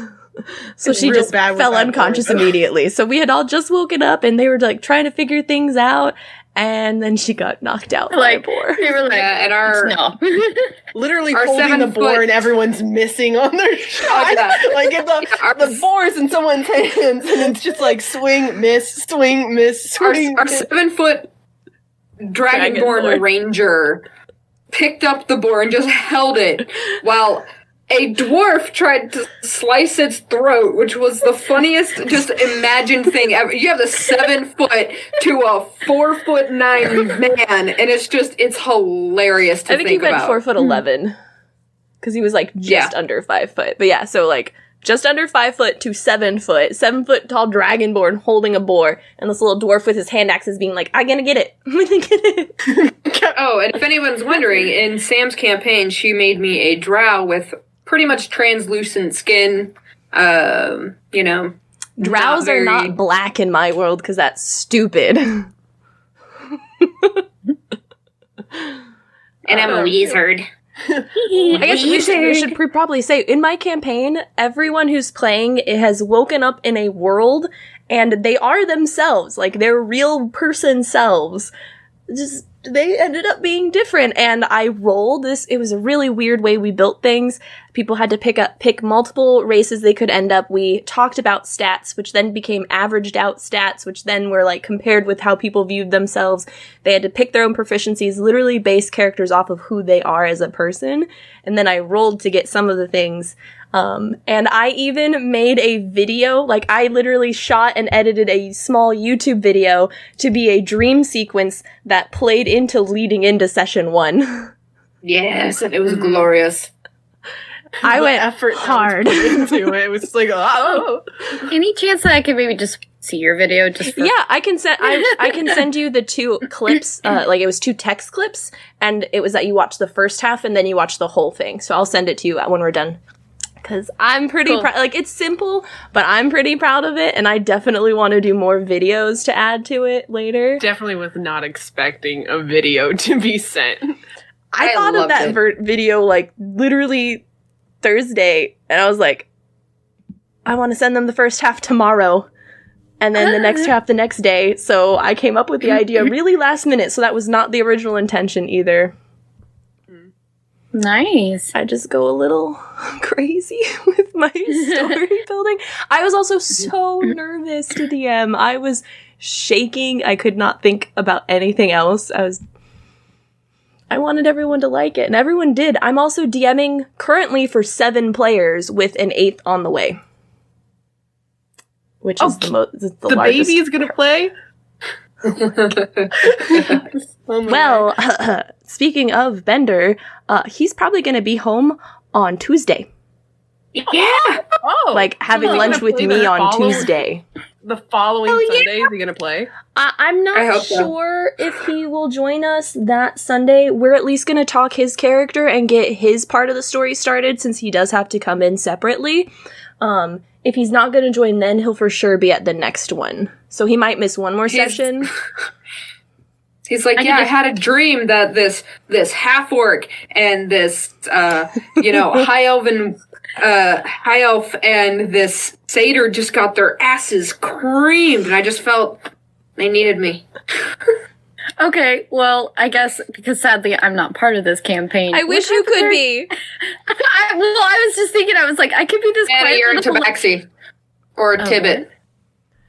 Speaker 1: So she just fell unconscious immediately. So we had all just woken up, and they were like trying to figure things out. And then she got knocked out by a boar.
Speaker 3: They were like,
Speaker 4: and our
Speaker 2: literally
Speaker 4: our
Speaker 2: holding the boar and everyone's missing on their shot. Like the boar's in someone's hands, and it's just like swing, miss, swing, miss, swing.
Speaker 4: Our 7-foot dragonborn ranger picked up the boar and just held it while a dwarf tried to slice its throat, which was the funniest, just imagined thing ever. You have the 7-foot to a 4'9" man, and it's hilarious to think about.
Speaker 1: I think he meant 4'11", because he was like just under 5 foot. But yeah, so like just under 5 foot to 7 foot, 7 foot tall dragonborn holding a boar, and this little dwarf with his hand axes being like, I'm gonna get it. I'm gonna get it.
Speaker 4: Oh, and if anyone's wondering, in Sam's campaign, she made me a drow with pretty much translucent skin,
Speaker 1: Drows are not black in my world, because that's stupid.
Speaker 3: And I'm a wizard.
Speaker 1: I guess we should probably say, in my campaign, everyone who's playing has woken up in a world, and they are themselves, like they're real person selves. Just, they ended up being different, and I rolled this. It was a really weird way we built things. People had to pick multiple races they could end up. We talked about stats, which then became averaged out stats, which then were like compared with how people viewed themselves. They had to pick their own proficiencies, literally base characters off of who they are as a person. And then I rolled to get some of the things. And I even made a video, like I literally shot and edited a small YouTube video to be a dream sequence that played into leading into session 1.
Speaker 4: Yes, and it was glorious.
Speaker 1: I went
Speaker 2: effort
Speaker 1: hard
Speaker 2: into it. It was just like, oh.
Speaker 3: Any chance that I could maybe just see your video? Just for-
Speaker 1: Yeah, I can send you the 2 clips. Like it was 2 text clips, and it was that you watch the first half and then you watch the whole thing. So I'll send it to you when we're done. Because I'm pretty proud. Like it's simple, but I'm pretty proud of it, and I definitely want to do more videos to add to it later.
Speaker 2: Definitely was not expecting a video to be sent.
Speaker 1: I thought of that video like literally Thursday, and I was like, I want to send them the first half tomorrow, and then the next half the next day. So I came up with the idea really last minute, so that was not the original intention either.
Speaker 3: Nice.
Speaker 1: I just go a little crazy with my story building. I was also so nervous to DM. I was shaking. I could not think about anything else. I wanted everyone to like it, and everyone did. I'm also DMing currently for 7 players with an 8th on the way. Which is the largest.
Speaker 2: Baby is gonna play?
Speaker 1: Well, speaking of Bender, he's probably gonna be home on Tuesday.
Speaker 2: Yeah! Oh!
Speaker 1: Like, having lunch with me on Tuesday.
Speaker 2: The following Sunday, is he gonna play?
Speaker 1: I'm not sure if he will join us that Sunday. We're at least going to talk his character and get his part of the story started, since he does have to come in separately. If he's not going to join then, he'll for sure be at the next one. So he might miss one more session.
Speaker 4: He's like, I had a dream that this half-orc and this, high elf and this satyr just got their asses creamed, and I just felt they needed me.
Speaker 3: Okay, well, I guess, because sadly I'm not part of this campaign.
Speaker 1: I wish you could be.
Speaker 3: I was just thinking, I was like, I could be this
Speaker 4: Anna, you're a tabaxi. Or a tibbet.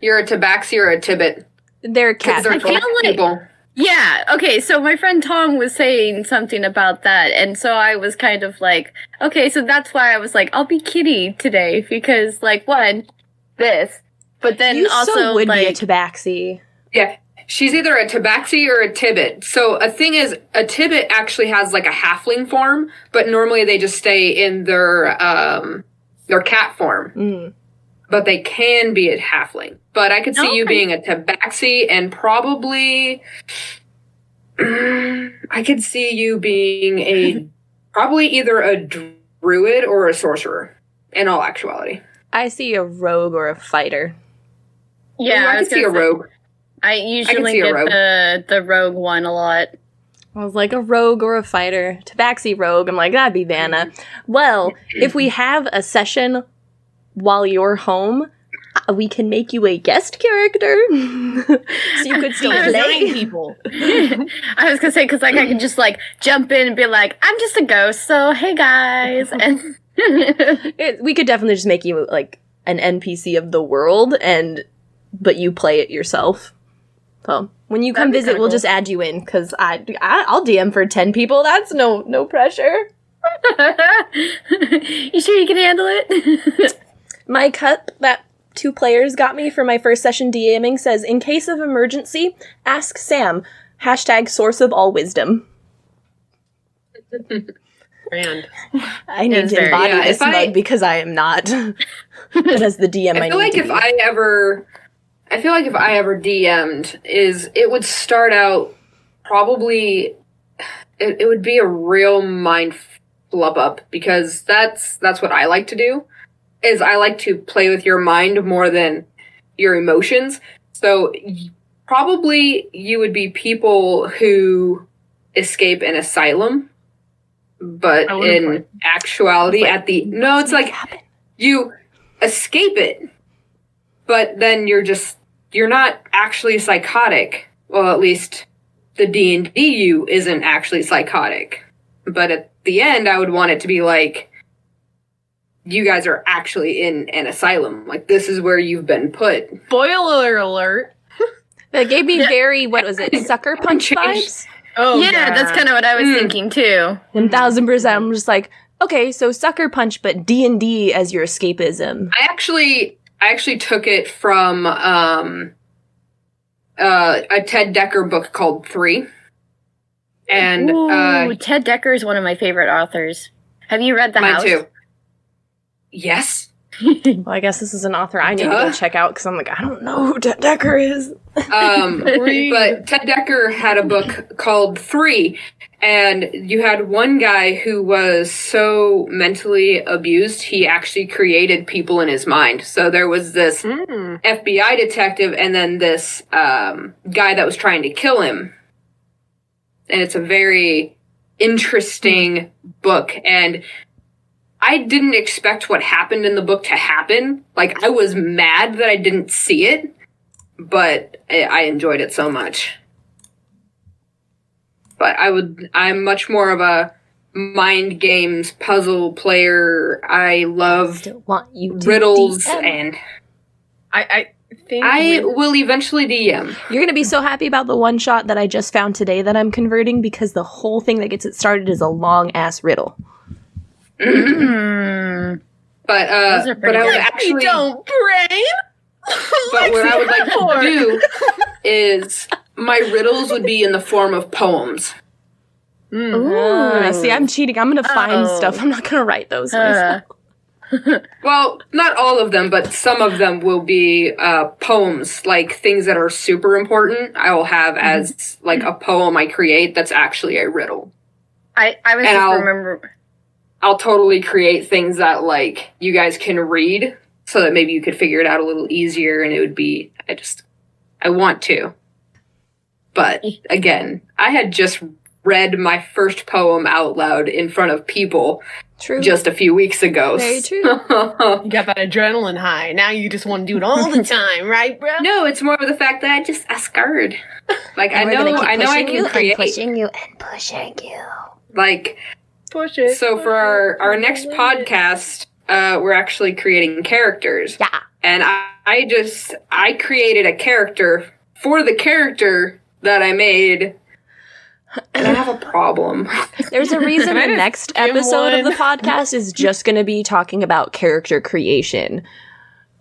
Speaker 4: You're a tabaxi or a tibbet.
Speaker 1: They're cats.
Speaker 4: They're both people.
Speaker 3: Yeah, okay, so my friend Tom was saying something about that, and so I was kind of like, okay, so that's why I was like, I'll be kitty today, because, like, one, this, but then
Speaker 1: you
Speaker 3: also,
Speaker 1: so would
Speaker 3: like,
Speaker 1: be a tabaxi.
Speaker 4: Yeah, she's either a tabaxi or a tibbet. So a thing is, a tibbet actually has, like, a halfling form, but normally they just stay in their cat form.
Speaker 1: Mm.
Speaker 4: But they can be a halfling. But I could see you being a tabaxi, and probably I could see you being probably either a druid or a sorcerer, in all actuality.
Speaker 1: I see a rogue or a fighter.
Speaker 3: Yeah,
Speaker 4: I could see a rogue.
Speaker 3: I usually get the rogue one a lot.
Speaker 1: I was like, a rogue or a fighter. Tabaxi rogue. I'm like, that'd be Vanna. Well, if we have a session while you're home, we can make you a guest character. So you could still play
Speaker 2: people.
Speaker 3: I was gonna say, because like I could just like jump in and be like, I'm just a ghost, so hey guys. And
Speaker 1: we could definitely just make you like an NPC of the world, but you play it yourself. So when you come visit, we'll just add you in, because I'll DM for 10 people. That's no pressure.
Speaker 3: You sure you can handle it?
Speaker 1: My cup that 2 players got me for my first session DMing says, in case of emergency, ask Sam. # source of all wisdom.
Speaker 2: Brand.
Speaker 1: I need to embody this mug because I am not. But as the DM, I feel like
Speaker 4: if I ever DM'd, it would start out probably, it would be a real mind flub up, because that's what I like to do. Is I like to play with your mind more than your emotions. So probably you would be people who escape an asylum, but in actuality it's like you escape it, but then you're not actually psychotic. Well, at least the D&D you isn't actually psychotic. But at the end, I would want it to be like, you guys are actually in an asylum. Like, this is where you've been put.
Speaker 2: Spoiler alert.
Speaker 1: That gave me very, what was it, Sucker Punch vibes?
Speaker 2: Oh,
Speaker 3: yeah, that's kind of what I was thinking, too.
Speaker 1: 1000%. I'm just like, Okay, so Sucker Punch, but D&D as your escapism.
Speaker 4: I actually took it from a Ted Dekker book called 3. And
Speaker 3: Ooh, Ted Dekker is one of my favorite authors. Have you read The House?
Speaker 4: Mine too. Yes.
Speaker 1: Well, I guess this is an author I need to go check out because I'm like, I don't know who Ted Dekker is.
Speaker 4: But Ted Dekker had a book called 3, and you had one guy who was so mentally abused, he actually created people in his mind. So there was this FBI detective and then this guy that was trying to kill him. And it's a very interesting book, and I didn't expect what happened in the book to happen. Like, I was mad that I didn't see it, but I enjoyed it so much. But I'm much more of a mind games puzzle player. I love riddles, and
Speaker 2: I think
Speaker 4: I will eventually DM.
Speaker 1: You're going to be so happy about the one shot that I just found today that I'm converting, because the whole thing that gets it started is a long-ass riddle.
Speaker 3: Mm.
Speaker 4: But I would actually
Speaker 2: don't brain.
Speaker 4: But what I would like to do is my riddles would be in the form of poems.
Speaker 1: See, I'm cheating. I'm going to find stuff. I'm not going to write those myself.
Speaker 4: Well, not all of them, but some of them will be poems, like things that are super important. I will have as like a poem I create that's actually a riddle. I'll totally create things that, like, you guys can read so that maybe you could figure it out a little easier, and it would be, I want to. But, again, I had just read my first poem out loud in front of people just a few weeks ago.
Speaker 1: Very true.
Speaker 2: You got that adrenaline high. Now you just want to do it all the time, right, bro?
Speaker 4: No, it's more of the fact that I scared. Like, I know I can create.
Speaker 1: Pushing you and pushing you.
Speaker 4: Like...
Speaker 2: Push it.
Speaker 4: So for our next podcast, we're actually creating characters.
Speaker 1: Yeah.
Speaker 4: And I created a character for the character that I made. And I have a problem.
Speaker 1: There's a reason the next episode of the podcast is just going to be talking about character creation.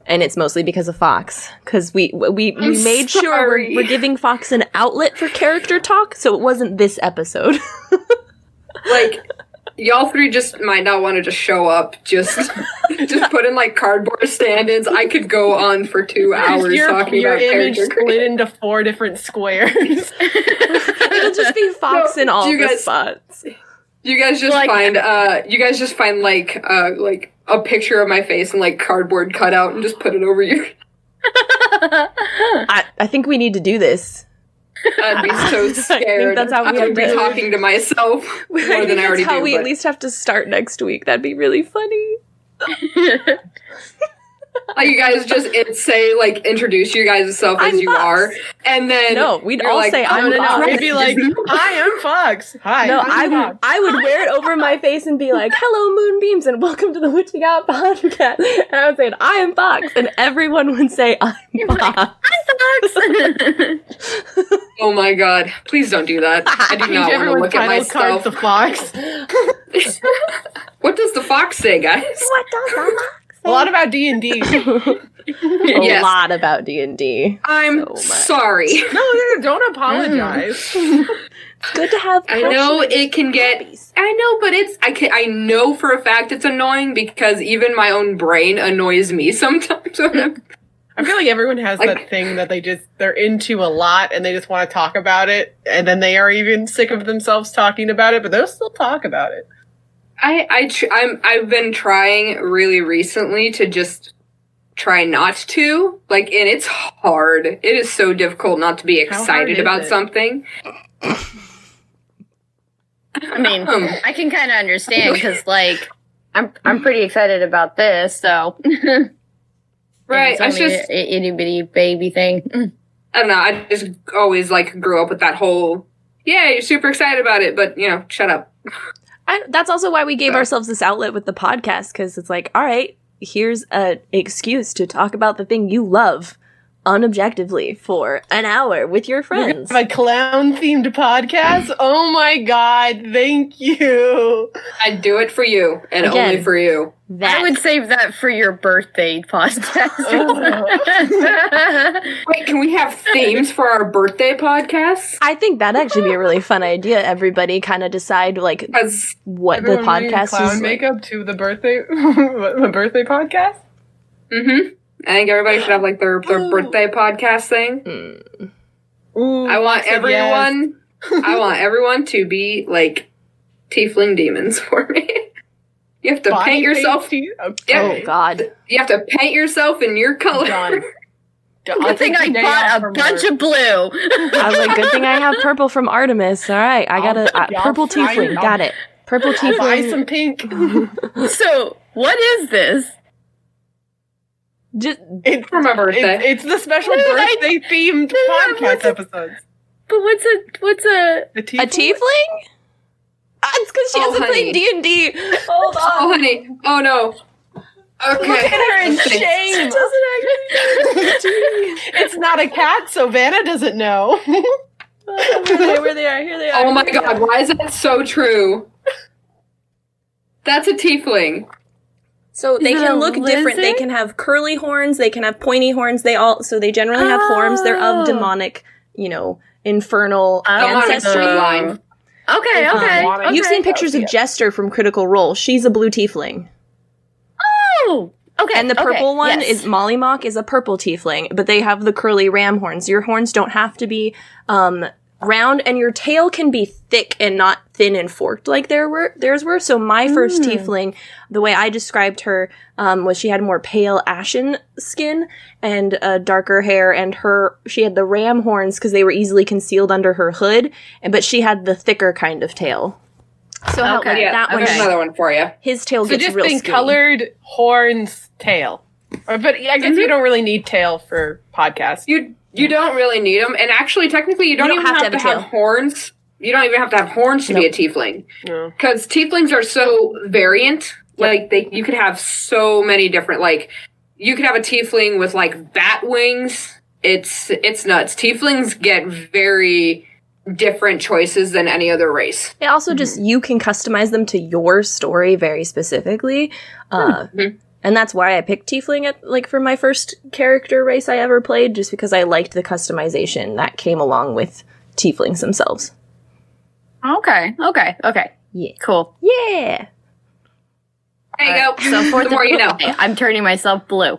Speaker 1: And it's mostly because of Fox. Because we made sure we're giving Fox an outlet for character talk, so it wasn't this episode.
Speaker 4: Like... Y'all three just might not want to just show up. Just put in like cardboard stand-ins. I could go on for 2 hours talking about
Speaker 2: your image
Speaker 4: character
Speaker 2: split into 4 different squares.
Speaker 1: It'll just be Fox in all the spots.
Speaker 4: You guys just find like a picture of my face and like cardboard cutout and just put it over your.
Speaker 1: I think we need to do this.
Speaker 4: I'd be so scared.
Speaker 1: That's how we
Speaker 4: would be talking to myself more than I already do.
Speaker 1: We at least have to start next week. That'd be really funny.
Speaker 4: Like, you guys just say, like, introduce you guys yourself as you are, and then
Speaker 1: we'd all say I'm Fox.
Speaker 2: We'd be like, "Hi, I'm Fox." Hi.
Speaker 1: No, I would wear it over my face and be like, "Hello, Moonbeams, and welcome to the Witching Out podcast." And I would say, "I am Fox," and everyone would say, "I'm Fox."
Speaker 3: I'm Fox.
Speaker 4: Oh my god! Please don't do that. I do not want to look at myself.
Speaker 2: The Fox.
Speaker 4: What does the Fox say, guys?
Speaker 1: What does the Fox say?
Speaker 2: A lot about D&D.
Speaker 1: A lot about D&D.
Speaker 4: I'm sorry.
Speaker 2: No, don't apologize.
Speaker 1: It's good to have.
Speaker 4: I know it can get. I know, but I know for a fact it's annoying because even my own brain annoys me sometimes.
Speaker 2: I feel like everyone has that thing that they're into a lot and they just want to talk about it, and then they are even sick of themselves talking about it, but they'll still talk about it.
Speaker 4: I've been trying really recently to just try not to, like, and it's hard. It is so difficult not to be excited about something.
Speaker 3: I mean, I can kind of understand because, like, I'm pretty excited about this, so.
Speaker 4: Right,
Speaker 3: it's just an itty bitty baby thing.
Speaker 4: I don't know. I just always like grew up with that whole, yeah, you're super excited about it, but shut up.
Speaker 1: That's also why we gave ourselves this outlet with the podcast, because it's like, all right, here's an excuse to talk about the thing you love unobjectively for an hour with your friends.
Speaker 2: A clown-themed podcast? Oh my god, thank you.
Speaker 4: I'd do it for you, and
Speaker 1: Again.
Speaker 4: only for you.
Speaker 3: I would save that for your birthday podcast.
Speaker 4: Wait, can we have themes for our birthday podcasts?
Speaker 1: I think that'd actually be a really fun idea. Everybody kind of decide like
Speaker 4: Because
Speaker 1: what
Speaker 2: Everyone
Speaker 1: the
Speaker 2: wearing
Speaker 1: podcast
Speaker 2: clown
Speaker 1: is. Like.
Speaker 2: makeup to the birthday, the birthday podcast?
Speaker 4: I think everybody should have like their birthday podcast thing.
Speaker 2: Ooh,
Speaker 4: I want
Speaker 2: said
Speaker 4: everyone. I want everyone to be like tiefling demons for me. You have to
Speaker 2: Body
Speaker 4: paint yourself.
Speaker 2: paint
Speaker 4: Yeah.
Speaker 1: Oh God!
Speaker 4: You have to paint yourself in your color.
Speaker 2: Done.
Speaker 3: Good thing I bought a bunch of blue.
Speaker 1: I was like, good thing I have purple from Artemis. All right, I got a purple tiefling. Got it. Purple
Speaker 2: I'll buy
Speaker 1: tiefling.
Speaker 2: some pink.
Speaker 3: So, what is this?
Speaker 1: Just
Speaker 2: It's
Speaker 4: For my birthday.
Speaker 2: It's the special
Speaker 3: No,
Speaker 2: birthday themed podcast
Speaker 3: what's a-
Speaker 2: episodes.
Speaker 3: But what's a
Speaker 2: A
Speaker 1: a tiefling? It's because she
Speaker 4: Oh,
Speaker 1: hasn't
Speaker 4: honey.
Speaker 1: played D&D. Hold on.
Speaker 4: Oh, honey. Oh, no. Okay.
Speaker 2: Look at her in
Speaker 4: Okay.
Speaker 2: shame. It's not a cat, so Vanna doesn't know.
Speaker 1: Where they are. Here they are.
Speaker 4: Oh my god, why is that so true? That's a tiefling.
Speaker 1: So they
Speaker 3: Is it
Speaker 1: can
Speaker 3: a
Speaker 1: look different. They
Speaker 3: lizard?
Speaker 1: can have curly horns. They can have pointy horns. They generally have horns. They're of
Speaker 3: Oh.
Speaker 1: demonic, infernal
Speaker 4: Demonic
Speaker 1: ancestry.
Speaker 4: bloodline.
Speaker 3: Okay, okay.
Speaker 1: You've
Speaker 3: okay.
Speaker 1: seen pictures of
Speaker 2: yeah.
Speaker 1: Jester from Critical Role. She's a blue tiefling.
Speaker 3: Oh, okay.
Speaker 1: And the purple one
Speaker 3: yes.
Speaker 1: is Mollymock is a purple tiefling, but they have the curly ram horns. Your horns don't have to be round, and your tail can be thick and not thin and forked like theirs were. So my first tiefling, the way I described her was she had more pale ashen skin and darker hair, and she had the ram horns because they were easily concealed under her hood, but she had the thicker kind of tail. So how,
Speaker 3: Okay.
Speaker 1: like,
Speaker 4: Yeah,
Speaker 1: that one,
Speaker 4: there's another one for you.
Speaker 1: his tail
Speaker 2: So
Speaker 1: gets
Speaker 2: just
Speaker 1: real
Speaker 2: think
Speaker 1: skinny.
Speaker 2: colored horns tail. But I guess you don't really need tail for podcasts.
Speaker 4: You don't really need them, and actually, technically, you don't even have to
Speaker 1: a
Speaker 4: have
Speaker 1: tail.
Speaker 4: horns. You don't even have to have horns to be a tiefling,
Speaker 2: No.
Speaker 4: because tieflings are so variant. Like you could have so many different. Like you could have a tiefling with like bat wings. It's nuts. Tieflings get very different choices than any other race.
Speaker 1: It also just, you can customize them to your story very specifically. And that's why I picked Tiefling for my first character race I ever played, just because I liked the customization that came along with Tieflings themselves.
Speaker 3: Okay.
Speaker 1: Yeah.
Speaker 3: Cool.
Speaker 1: Yeah!
Speaker 4: There you go.
Speaker 3: So for
Speaker 4: the more you know.
Speaker 3: I'm turning myself blue.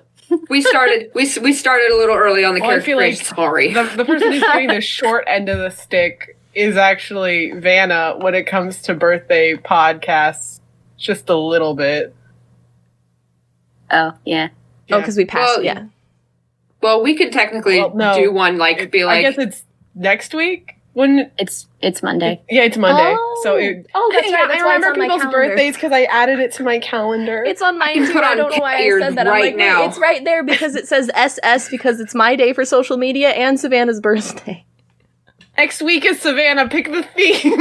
Speaker 4: We started a little early on the
Speaker 2: Well, I
Speaker 4: character
Speaker 2: feel like
Speaker 4: creation. Sorry.
Speaker 2: The person who's getting the short end of the stick is actually Vanna when it comes to birthday podcasts. Just a little bit.
Speaker 3: Oh, yeah.
Speaker 1: Oh, because we passed,
Speaker 4: Well,
Speaker 1: yeah.
Speaker 4: Well, we could technically
Speaker 2: Well, no.
Speaker 4: do one be like.
Speaker 2: I guess it's next week. When
Speaker 3: It's Monday.
Speaker 2: yeah, it's Monday.
Speaker 1: Oh.
Speaker 2: So
Speaker 1: That's right, that's
Speaker 2: I
Speaker 1: why it's
Speaker 2: remember
Speaker 1: on my
Speaker 2: people's
Speaker 1: calendar.
Speaker 2: birthdays because I added it to my calendar.
Speaker 1: It's on mine too.
Speaker 4: put
Speaker 1: I
Speaker 4: on
Speaker 1: don't know why I
Speaker 4: K-ears
Speaker 1: said that. I'm
Speaker 4: right
Speaker 1: like,
Speaker 4: now.
Speaker 1: wait, it's right there because it says SS because it's my day for social media and Savannah's birthday.
Speaker 2: Next week is Savannah. Pick the theme.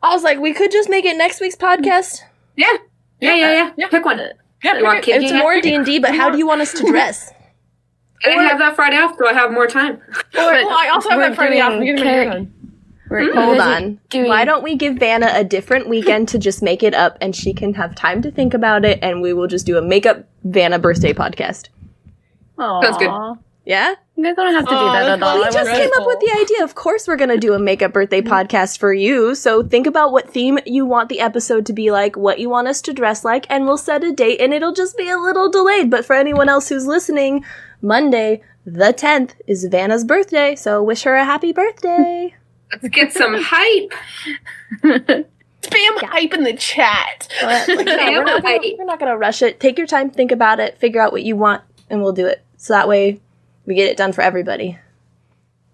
Speaker 1: I was like, we could just make it next week's podcast.
Speaker 4: Yeah. Yeah.
Speaker 2: Yeah.
Speaker 4: Pick one.
Speaker 2: Yeah,
Speaker 4: You want
Speaker 2: pick it.
Speaker 1: It's
Speaker 4: Yeah,
Speaker 1: more
Speaker 4: pick it.
Speaker 1: D&D, but how do you want us to dress?
Speaker 4: I didn't have that Friday off, so I have more time.
Speaker 2: Well, I also have
Speaker 3: we're
Speaker 2: that Friday off. I'm
Speaker 3: doing
Speaker 2: getting my hair
Speaker 3: char-
Speaker 2: done.
Speaker 1: Hold on.
Speaker 3: doing-
Speaker 1: Why don't we give Vanna a different weekend to just make it up and she can have time to think about it and we will just do a makeup Vanna birthday podcast.
Speaker 4: Sounds good.
Speaker 1: Yeah?
Speaker 3: You guys don't have to do that at all.
Speaker 1: We
Speaker 2: that's
Speaker 1: just came up with the idea. Of course we're going to do a makeup birthday podcast for you. So think about what theme you want the episode to be like, what you want us to dress like, and we'll set a date and it'll just be a little delayed. But for anyone else who's listening, Monday, the 10th, is Vanna's birthday. So wish her a happy birthday.
Speaker 4: Let's get some hype.
Speaker 2: Spam hype in the chat.
Speaker 1: We're not gonna rush it. Take your time, think about it, figure out what you want, and we'll do it. So that way we get it done for everybody.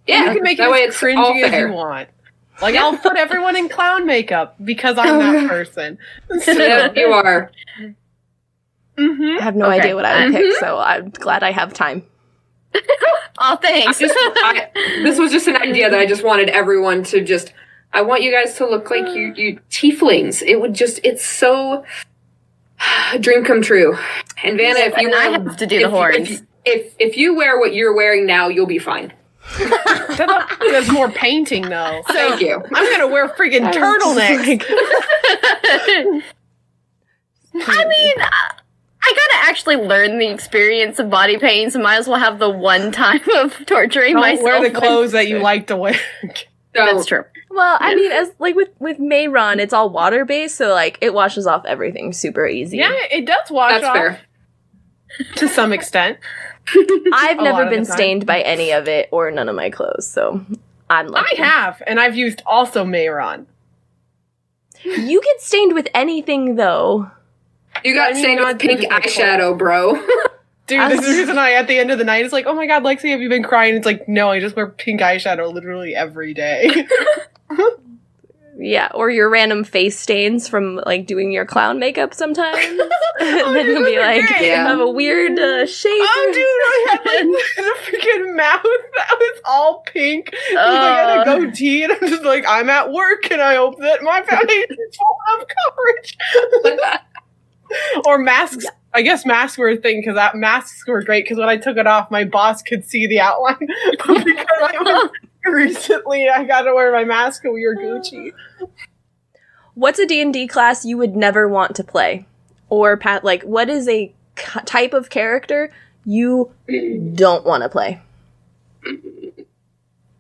Speaker 4: Yeah,
Speaker 2: You can make
Speaker 4: that way
Speaker 2: it
Speaker 4: it's
Speaker 2: as
Speaker 4: all
Speaker 2: cringy as
Speaker 4: fair.
Speaker 2: you want. Like, I'll put everyone in clown makeup because I'm that person.
Speaker 4: Yeah, you are.
Speaker 2: Mm-hmm.
Speaker 1: I have no
Speaker 3: Okay.
Speaker 1: idea what I would pick, so I'm glad I have time.
Speaker 3: Oh, thanks.
Speaker 4: This was just an idea that I just wanted everyone to just. I want you guys to look like you tieflings. It would just. It's so. A dream come true. And Vanna, if you
Speaker 3: And I
Speaker 4: were-
Speaker 3: have to do the horns.
Speaker 4: if you wear what you're wearing now, you'll be fine.
Speaker 2: There's more painting though.
Speaker 4: Thank you.
Speaker 2: I'm gonna wear freaking turtlenecks.
Speaker 3: I mean, I gotta actually learn the experience of body painting, so might as well have the one time of torturing
Speaker 2: Don't
Speaker 3: myself.
Speaker 2: wear the clothes that you like to wear.
Speaker 3: That's true.
Speaker 1: Well, I mean, as like with Mayron, it's all water based, so like it washes off everything super easy.
Speaker 2: Yeah, it does wash
Speaker 4: That's
Speaker 2: off
Speaker 4: fair.
Speaker 2: to some extent.
Speaker 1: I've
Speaker 2: A
Speaker 1: never
Speaker 2: lot of
Speaker 1: been
Speaker 2: the time.
Speaker 1: stained by any of it or none of my clothes, so I'm lucky.
Speaker 2: I have, and I've used also Mayron.
Speaker 1: You get stained with anything though.
Speaker 4: You got
Speaker 2: I mean,
Speaker 4: stained
Speaker 2: not
Speaker 4: with pink
Speaker 2: typical
Speaker 4: eyeshadow, bro.
Speaker 2: Dude, this is the reason at the end of the night, it's like, oh my god, Lexi, have you been crying? It's like, no, I just wear pink eyeshadow literally every day.
Speaker 1: Yeah, or your random face stains from like doing your clown makeup sometimes. And then you'll be like,
Speaker 2: great.
Speaker 4: Yeah.
Speaker 1: have a weird shape.
Speaker 2: Oh, dude, I had like the freaking mouth that was all pink. It was like I had a goatee, and I'm just like, I'm at work, and I hope that my foundation is full of coverage. Or masks. Yeah. I guess masks were a thing because masks were great because when I took it off, my boss could see the outline. But because I was recently, I got to wear my mask and we were Gucci.
Speaker 1: What's a D&D class you would never want to play? Or, like, what is a type of character you don't want to play?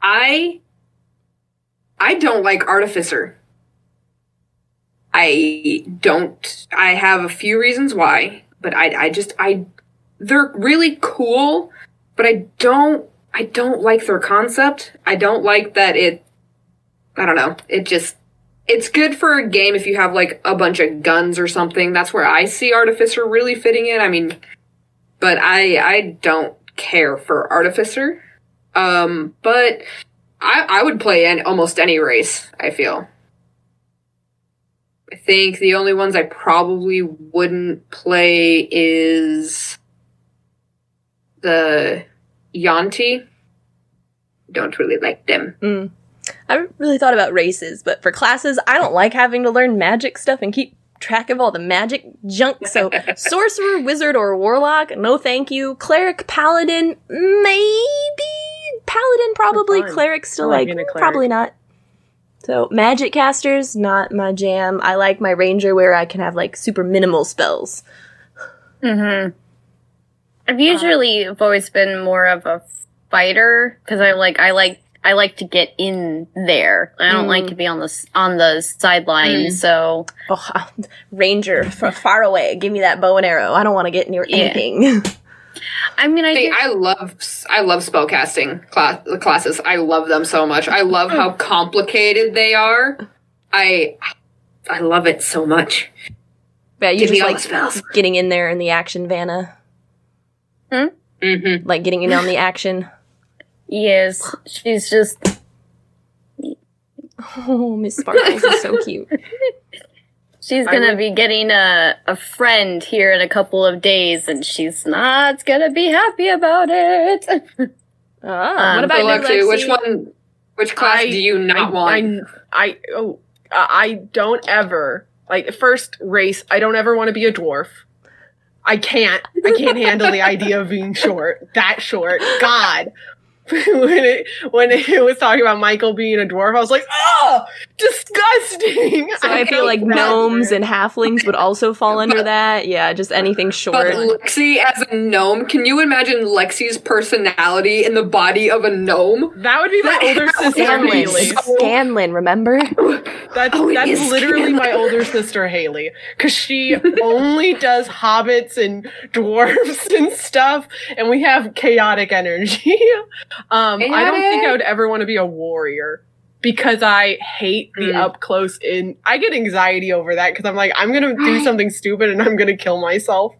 Speaker 4: I don't like Artificer. I have a few reasons why, but they're really cool, but I don't like their concept. I don't like that I don't know, it's good for a game if you have like a bunch of guns or something. That's where I see Artificer really fitting in. I mean, but I don't care for Artificer. But I would play almost any race, I feel. I think the only ones I probably wouldn't play is the Yanti. Don't really like them.
Speaker 1: I haven't really thought about races, but for classes, I don't like having to learn magic stuff and keep track of all the magic junk. So sorcerer, wizard, or warlock, no thank you. Cleric, paladin, maybe. Paladin, probably. Cleric, still like, probably not. So, magic casters, not my jam. I like my ranger where I can have, like, super minimal spells.
Speaker 3: Mm-hmm. I've always been more of a fighter, because I like to get in there. I don't like to be on the sidelines, so...
Speaker 1: Oh, ranger, far away. Give me that bow and arrow. I don't want to get near anything.
Speaker 3: I mean,
Speaker 4: I love spellcasting classes. I love them so much. I love how complicated they are. I love it so much.
Speaker 1: Yeah, you
Speaker 4: Give me
Speaker 1: just
Speaker 4: all
Speaker 1: like
Speaker 4: the spells.
Speaker 1: getting in there in the action, Vanna.
Speaker 4: Mm-hmm.
Speaker 1: Like getting in on the action.
Speaker 3: Yes, she's just...
Speaker 1: Oh, Miss Sparkles is so cute.
Speaker 3: She's gonna be getting a friend here in a couple of days, and she's not gonna be happy about it.
Speaker 1: What about you, Lexi?
Speaker 4: Which class do you not want?
Speaker 2: I don't ever, like, first race, I don't ever want to be a dwarf. I can't handle the idea of being that short. God. when it was talking about Michael being a dwarf, I was like, oh, disgusting.
Speaker 1: So I feel like gnomes and halflings would also fall under that. Yeah, just anything short.
Speaker 4: But Lexi as a gnome, can you imagine Lexi's personality in the body of a gnome?
Speaker 2: That would be my older sister Haley.
Speaker 1: Scanlan, remember?
Speaker 2: That's literally my older sister Haley, because she only does hobbits and dwarves and stuff, and we have chaotic energy. I don't think I would ever want to be a warrior because I hate the up close I get anxiety over that because I'm like, I'm going to do something stupid and I'm going to kill myself.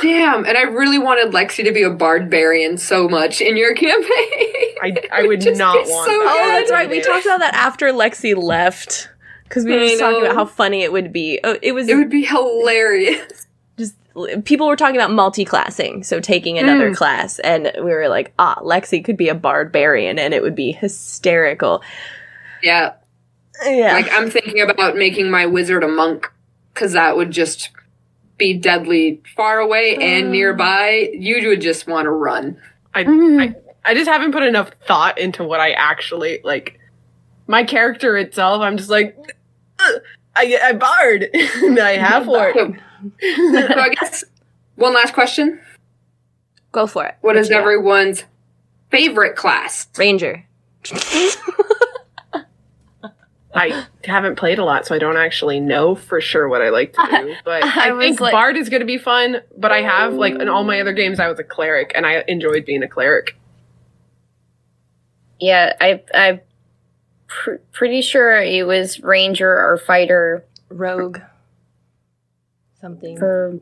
Speaker 4: Damn, and I really wanted Lexi to be a barbarian so much in your campaign.
Speaker 2: I would not want
Speaker 4: so
Speaker 2: that.
Speaker 1: Oh, that's right. We talked about that after Lexi left because we were just talking about how funny it would be. It would
Speaker 4: be hilarious.
Speaker 1: People were talking about multi-classing, so taking another class, and we were like, Lexi could be a barbarian, and it would be hysterical.
Speaker 4: Yeah.
Speaker 1: Yeah.
Speaker 4: Like, I'm thinking about making my wizard a monk, because that would just be deadly far away and nearby, you would just want to run.
Speaker 2: I just haven't put enough thought into what I actually, like, my character itself, I'm just like, I bard, and I have for it.
Speaker 4: So I guess one last question.
Speaker 1: Go for it.
Speaker 4: What is everyone's favorite class?
Speaker 1: Ranger.
Speaker 2: I haven't played a lot, so I don't actually know for sure what I like to do. But I think bard is going to be fun. But I have, like, in all my other games, I was a cleric, and I enjoyed being a cleric.
Speaker 3: Yeah, I'm pretty sure it was ranger or fighter.
Speaker 1: Rogue. Something.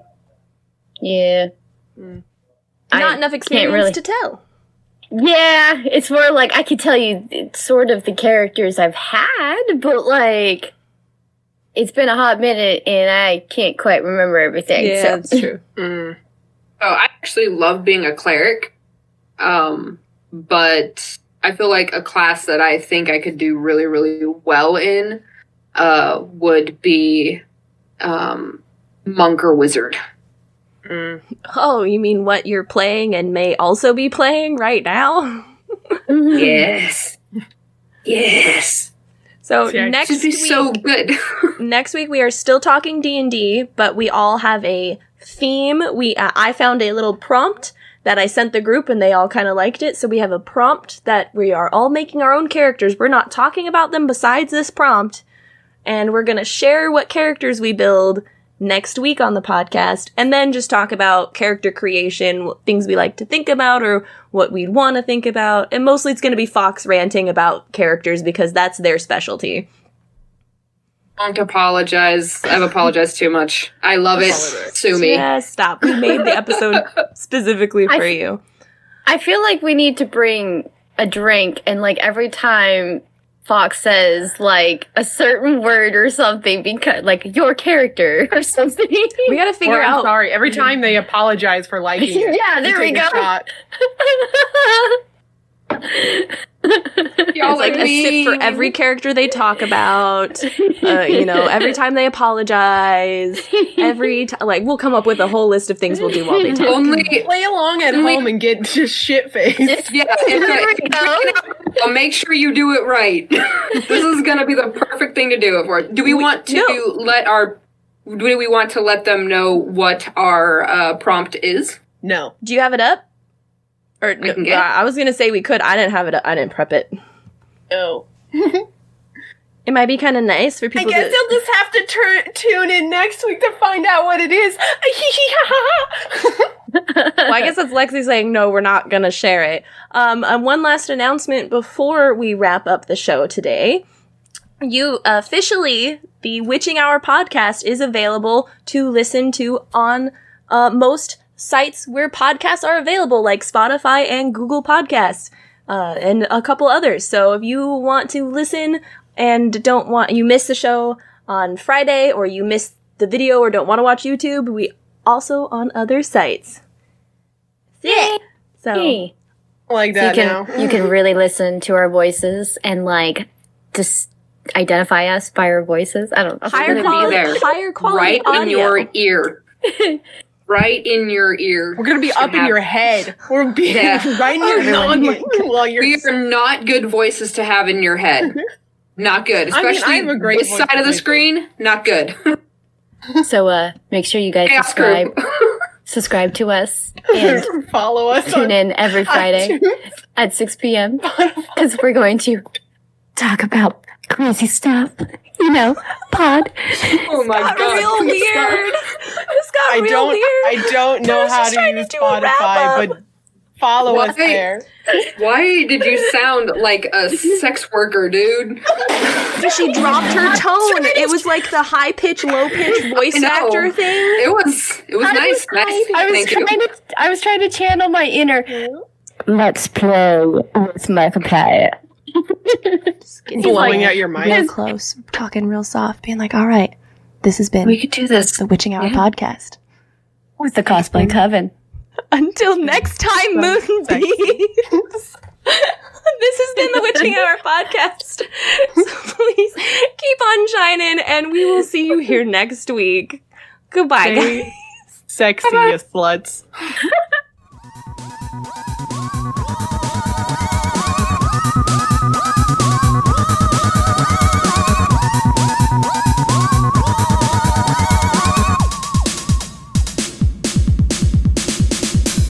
Speaker 3: Yeah.
Speaker 1: Not enough experience to tell.
Speaker 3: Yeah, it's more like I could tell you sort of the characters I've had, but like it's been a hot minute and I can't quite remember everything.
Speaker 1: Yeah,
Speaker 3: so.
Speaker 1: that's true.
Speaker 4: Oh, I actually love being a cleric, but I feel like a class that I think I could do really, really well in would be monk or wizard.
Speaker 1: Oh, you mean what you're playing and may also be playing right now?
Speaker 4: Yes. Yes.
Speaker 1: So
Speaker 2: Yeah,
Speaker 1: next
Speaker 4: This would be
Speaker 1: week,
Speaker 4: so good.
Speaker 1: next week we are still talking D&D, but we all have a theme. I found a little prompt that I sent the group and they all kind of liked it. So we have a prompt that we are all making our own characters. We're not talking about them besides this prompt. And we're going to share what characters we build next week on the podcast, and then just talk about character creation, things we like to think about or what we'd want to think about. And mostly it's going to be Fox ranting about characters because that's their specialty.
Speaker 4: Don't apologize. I've apologized too much. I love it. Sue me.
Speaker 1: Yeah, stop. We made the episode specifically for you.
Speaker 3: I feel like we need to bring a drink and like every time Fox says like a certain word or something, because like your character or something.
Speaker 1: We gotta figure
Speaker 2: I'm
Speaker 1: out.
Speaker 2: sorry, every time they apologize for liking it.
Speaker 3: Yeah, there we
Speaker 2: take
Speaker 3: go.
Speaker 2: a shot.
Speaker 4: Y'all
Speaker 1: It's like a sip for every character they talk about. Every time they apologize. We'll come up with a whole list of things we'll do while they talk.
Speaker 4: Only
Speaker 2: Play along at home and get just shit-faced.
Speaker 4: yeah. So make sure you do it right. This is gonna be the perfect thing to do it for. Do we want to let them know what our prompt is?
Speaker 2: No.
Speaker 1: Do you have it up? Or
Speaker 4: I can get it.
Speaker 1: I was gonna say we could. I didn't have it up. I didn't prep it.
Speaker 2: No.
Speaker 1: It might be kind of nice for
Speaker 2: I
Speaker 1: people
Speaker 2: guess they'll just have to tune in next week to find out what it is.
Speaker 1: Well, I guess that's Lexi saying, no, we're not going to share it. One last announcement before we wrap up the show today. You officially, the Witching Hour podcast is available to listen to on most sites where podcasts are available, like Spotify and Google Podcasts, and a couple others. So if you want to listen and you miss the show on Friday, or you miss the video or don't want to watch YouTube, we also on other sites. Yeah. So
Speaker 2: like that now.
Speaker 3: You can really listen to our voices and like just identify us by our voices. I don't know.
Speaker 1: higher quality
Speaker 4: Right
Speaker 1: audio.
Speaker 4: in your ear. Right in your ear.
Speaker 2: We're gonna be up in your head. We're being right in your noggin while you're.
Speaker 4: These are not good voices to have in your head. Not good. Especially
Speaker 2: I have a great
Speaker 4: this
Speaker 2: voice
Speaker 4: side of the
Speaker 2: to
Speaker 4: screen, not good.
Speaker 3: So make sure you guys
Speaker 4: Chaos
Speaker 3: subscribe.
Speaker 4: group.
Speaker 3: Subscribe to us and
Speaker 2: Follow us.
Speaker 3: tune in every Friday
Speaker 2: iTunes.
Speaker 3: at 6 p.m. because we're going to talk about crazy stuff. Pod.
Speaker 4: Oh my
Speaker 1: Got
Speaker 4: god.
Speaker 1: real weird. This got real weird.
Speaker 2: I don't know
Speaker 1: I was
Speaker 2: how
Speaker 1: just
Speaker 2: to
Speaker 1: trying
Speaker 2: use
Speaker 1: to do a wrap
Speaker 2: Spotify,
Speaker 1: up.
Speaker 2: but follow us
Speaker 4: Why?
Speaker 2: there.
Speaker 4: Why did you sound like a sex worker, dude?
Speaker 1: She dropped her tone. It was like the high pitch, low pitch voice
Speaker 4: I know.
Speaker 1: actor thing.
Speaker 4: It was nice.
Speaker 3: I was trying to channel my inner. Let's play with Markiplier.
Speaker 2: Blowing out your mic.
Speaker 1: Real close, talking real soft, being like, all right, this has been
Speaker 4: We could do this.
Speaker 1: the Witching Hour podcast.
Speaker 3: With the Cosplay Coven.
Speaker 1: Until next time, Moonbeams. This has been the Witching Hour podcast. So please keep on shining, and we will see you here next week. Goodbye, guys.
Speaker 2: Sexy, you sluts.